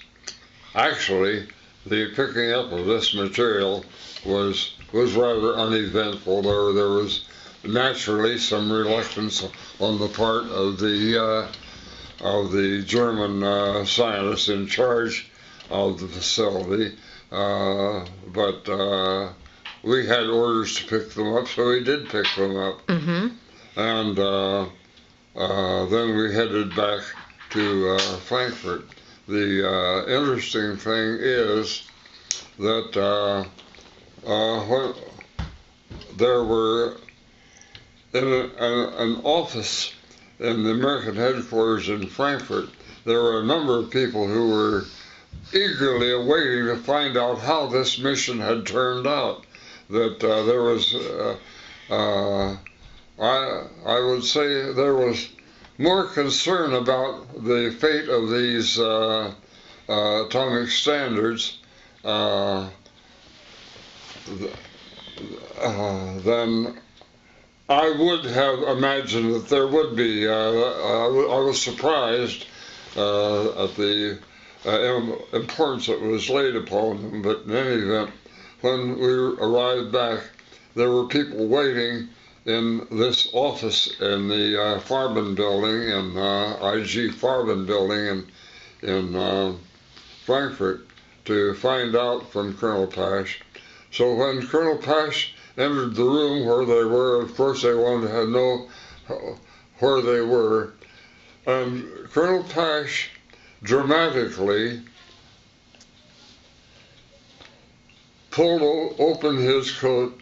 Actually, the picking up of this material was rather uneventful. There was naturally some reluctance on the part of the German scientists in charge of the facility, but we had orders to pick them up, so we did pick them up. Mm-hmm. And then we headed back to Frankfurt. The interesting thing is that when there were in an office in the American headquarters in Frankfurt, there were a number of people who were eagerly awaiting to find out how this mission had turned out. That there was, I would say there was more concern about the fate of these atomic standards than I would have imagined that there would be. I was surprised at the importance that was laid upon them, but in any event, when we arrived back, there were people waiting in this office in the Farben building, in IG Farben building in Frankfurt, to find out from Colonel Pash. So when Colonel Pash entered the room where they were, of course they wanted to know where they were. And Colonel Pash dramatically pulled open his coat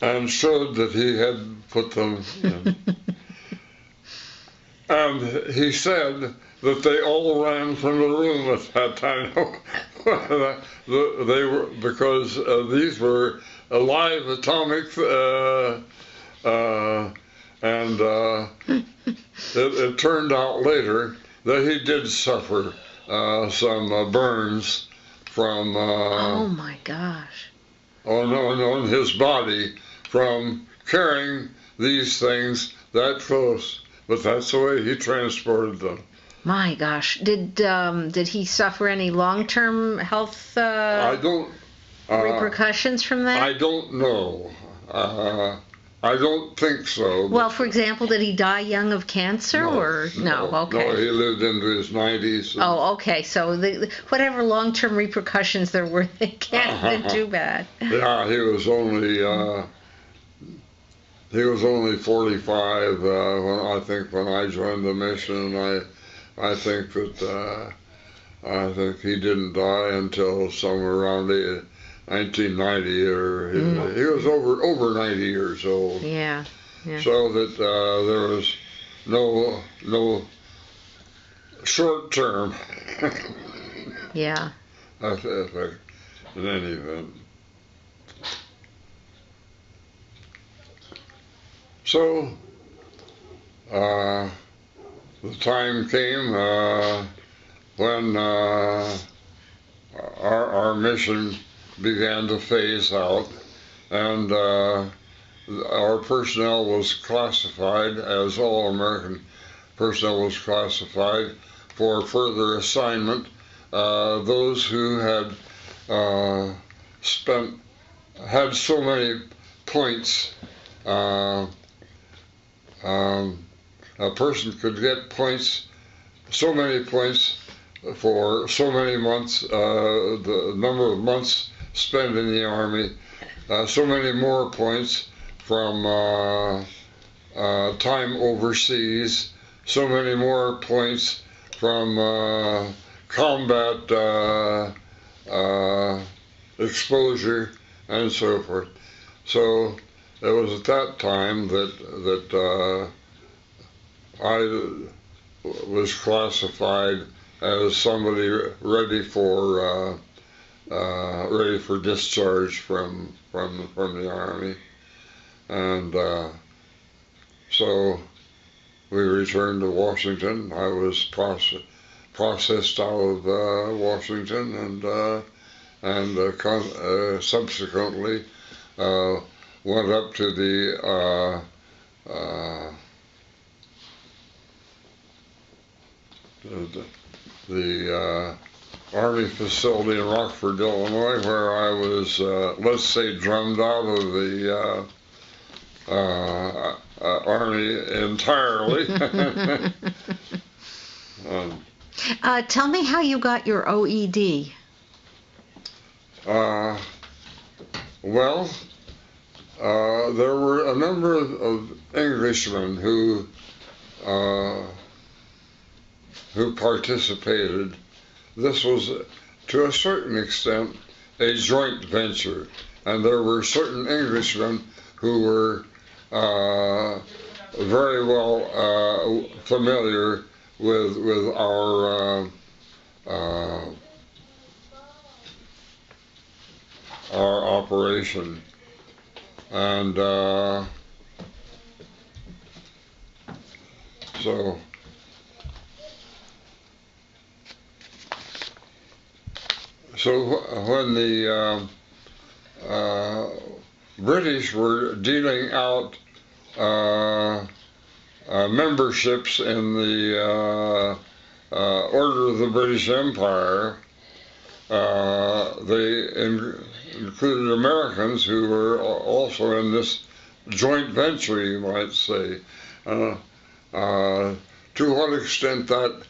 and showed that he had put them in. And he said that they all ran from the room at that time. They were, because these were live atomic, and it turned out later that he did suffer some burns from oh my gosh, on his body from carrying these things that close. But that's the way he transported them. My gosh, did he suffer any long-term health repercussions from that? I don't know. I don't think so. Well, for example, did he die young of cancer or no? Okay. No, he lived into his 90s. Oh, okay. So whatever long-term repercussions there were, they can't have been too bad. Yeah, he was only 45 when I joined the mission. I think he didn't die until somewhere around 1990, or he was over 90 years old. Yeah. So that there was no short term. Yeah. Effect in any event. So the time came when our mission began to phase out, and our personnel was classified, as all American personnel was classified, for further assignment. Those who had had so many points. A person could get points, so many points for so many months, the number of months spent in the Army, so many more points from time overseas, so many more points from combat exposure, and so forth. So it was at that time that I was classified as somebody ready for discharge from the Army, and so we returned to Washington. I was processed out of Washington, and subsequently went up to the Army facility in Rockford, Illinois, where I was, let's say, drummed out of the Army entirely. Tell me how you got your OED. Well, there were a number of Englishmen who participated. This was, to a certain extent, a joint venture, and there were certain Englishmen who were very well familiar with our operation, and so when the British were dealing out memberships in the Order of the British Empire, they included Americans who were also in this joint venture, you might say. To what extent that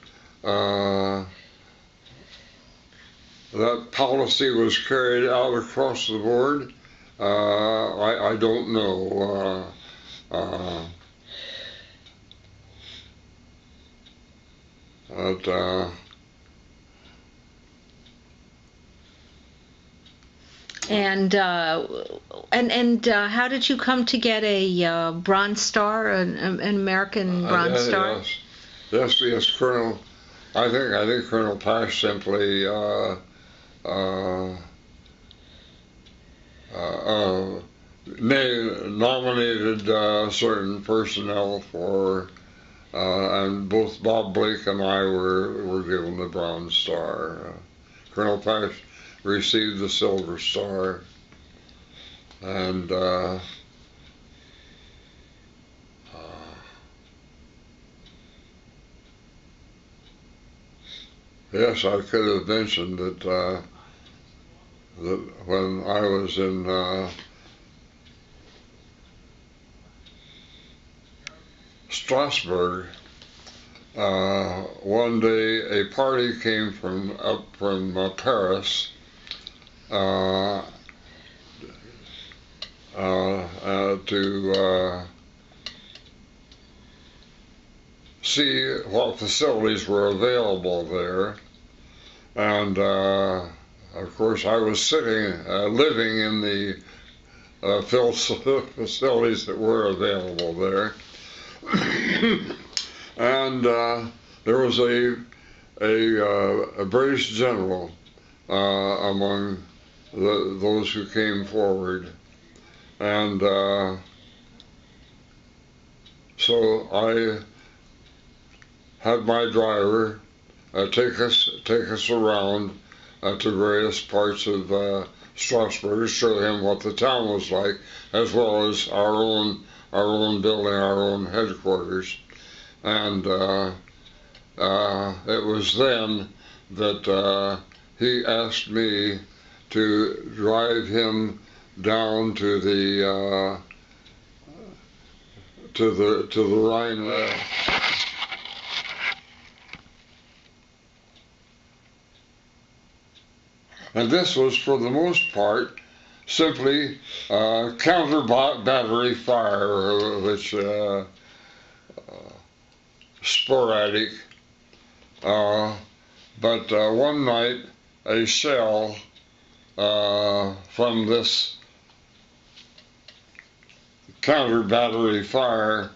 that policy was carried out across the board, I don't know. But, and how did you come to get a Bronze Star, an American Bronze Star? Yes, Colonel. I think Colonel Pash simply nominated certain personnel for, and both Bob Blake and I were given the Bronze Star. Colonel Pash received the Silver Star, and yes, I could have mentioned that when I was in Strasbourg, one day a party came from Paris to see what facilities were available there, and of course I was living in the facilities that were available there, and there was a British general among those who came forward, and so I had my driver take us around to various parts of Strasbourg, show him what the town was like, as well as our own building, our own headquarters, and it was then that he asked me to drive him down to the Rhine. And this was, for the most part, simply counter battery fire, which sporadic. But one night, a shell from this counter battery fire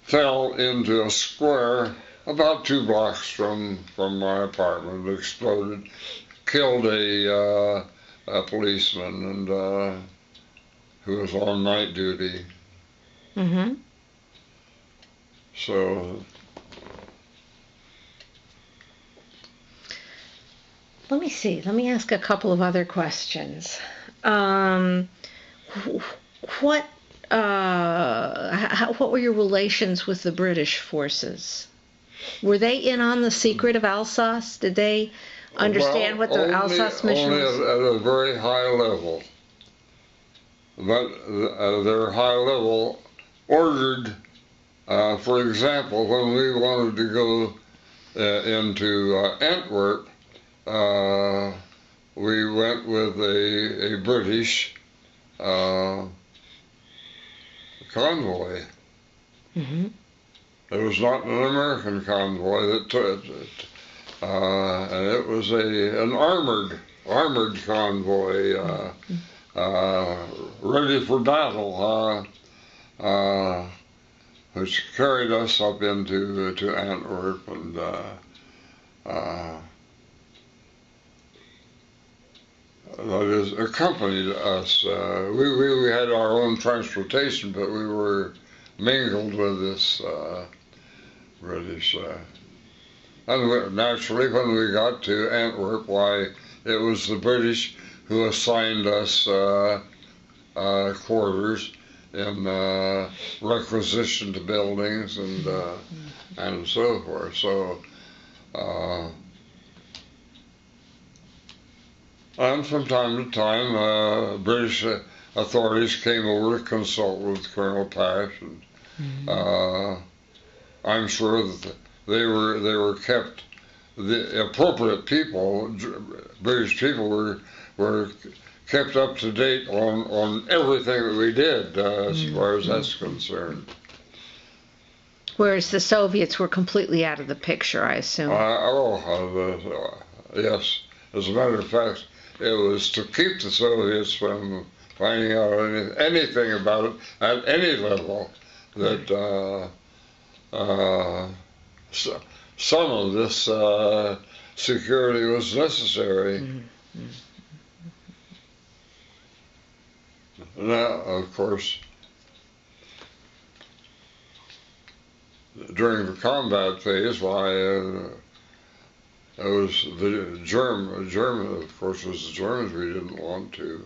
fell into a square about 2 blocks from my apartment. It exploded, killed a policeman and who was on night duty. Mm-hmm. So let me see. Let me ask a couple of other questions. What were your relations with the British forces? Were they in on the secret of Alsace? Did they understand what the Alsace mission was? Only at a very high level. But their high level ordered, for example, when we wanted to go into Antwerp, we went with a British convoy. Mm-hmm. It was not an American convoy that took it, and it was an armored convoy, ready for battle, which carried us up into Antwerp, and that is, accompanied us. We had our own transportation, but we were mingled with this British. And naturally, when we got to Antwerp, why, it was the British who assigned us quarters in requisitioned buildings and so forth. So. And from time to time, British authorities came over to consult with Colonel Pash, and I'm sure that they were kept the appropriate people, British people, were kept up to date on everything that we did, as far as that's concerned. Whereas the Soviets were completely out of the picture, I assume. Yes. As a matter of fact, it was to keep the Soviets from finding out anything about it at any level that some of this security was necessary. Now, of course, during the combat phase, it was the German, of course, it was the Germans we didn't want to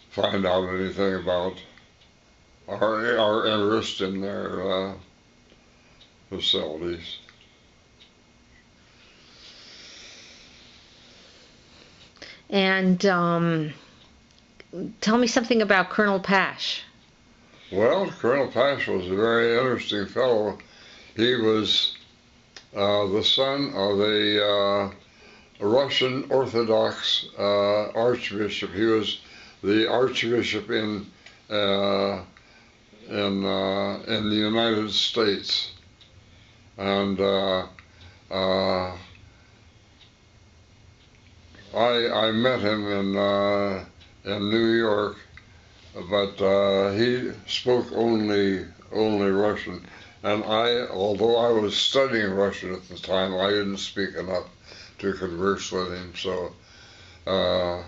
find out anything about our interest in their facilities. And tell me something about Colonel Pash. Well, Colonel Pash was a very interesting fellow. He was the son of a Russian Orthodox archbishop. He was the archbishop in the United States, and I met him in New York, but he spoke only Russian. And although I was studying Russian at the time, I didn't speak enough to converse with him. So I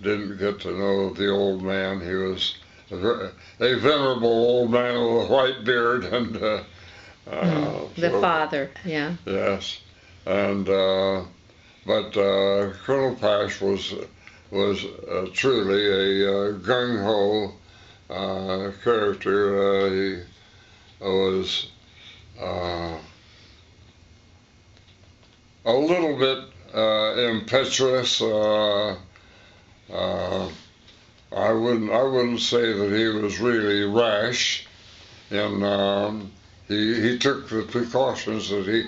didn't get to know the old man. He was a venerable old man with a white beard, and the father, yeah. Yes, and but Colonel Pash was truly a gung ho character. He was a little bit impetuous. I wouldn't say that he was really rash, and he took the precautions that he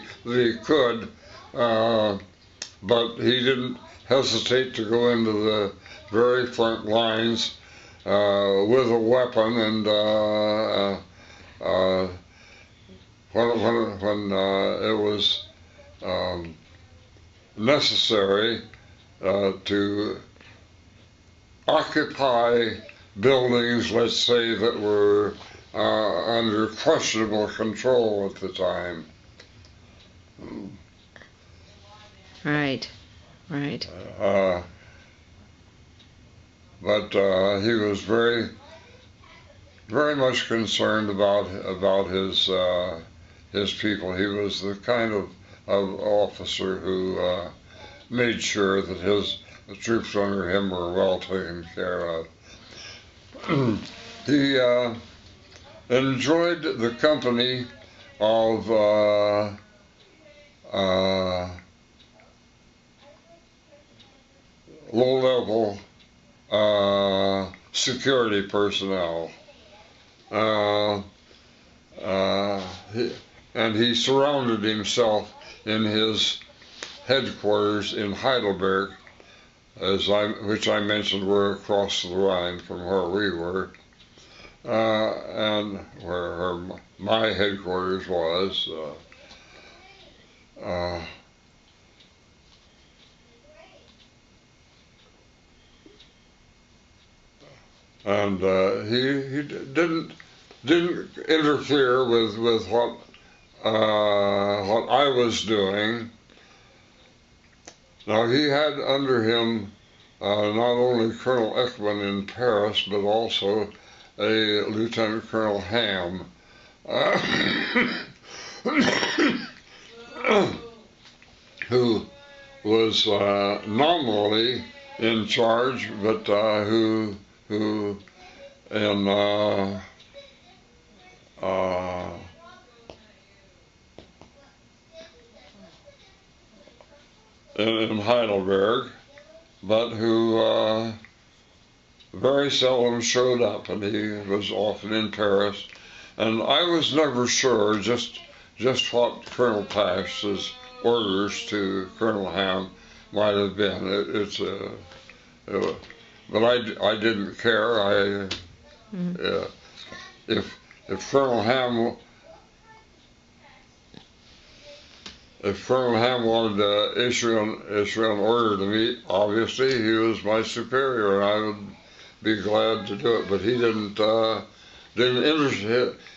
could, but he didn't hesitate to go into the very front lines with a weapon, and when it was necessary to occupy buildings, let's say, that were under questionable control at the time. Right. But he was very much concerned about his people. He was the kind of officer who made sure that the troops under him were well taken care of. He enjoyed the company of low-level security personnel. And he surrounded himself in his headquarters in Heidelberg, which I mentioned were across the Rhine from where we were, and where my headquarters was. And he didn't interfere with what I was doing. Now, he had under him not only Colonel Ekman in Paris, but also a Lieutenant Colonel Ham, who was nominally in charge, but who in Heidelberg, but who very seldom showed up, and he was often in Paris. And I was never sure just just what Colonel Pash's orders to Colonel Ham might have been. But I didn't care. If Colonel Ham wanted to issue an order to me, obviously he was my superior, and I would be glad to do it. But he didn't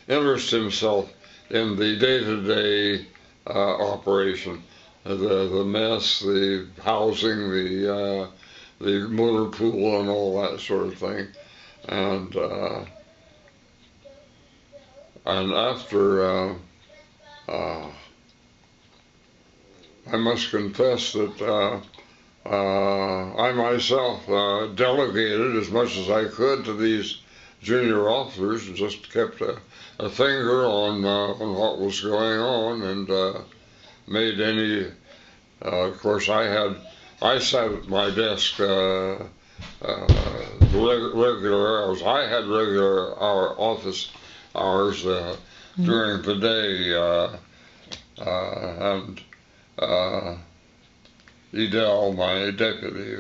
interest himself in the day-to-day operation, the mess, the housing, the motor pool, and all that sort of thing. And after I must confess that I myself delegated as much as I could to these junior officers, and just kept a finger on what was going on, and made any. Of course, I sat at my desk regular hours. I had regular office hours during the day, and Edel, my deputy,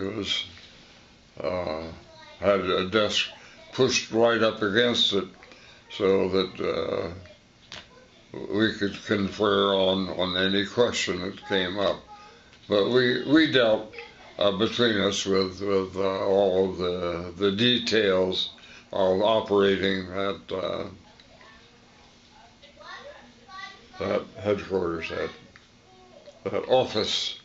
had a desk pushed right up against it so that we could confer on any question that came up. But we dealt between us with all of the details of operating that headquarters, that office.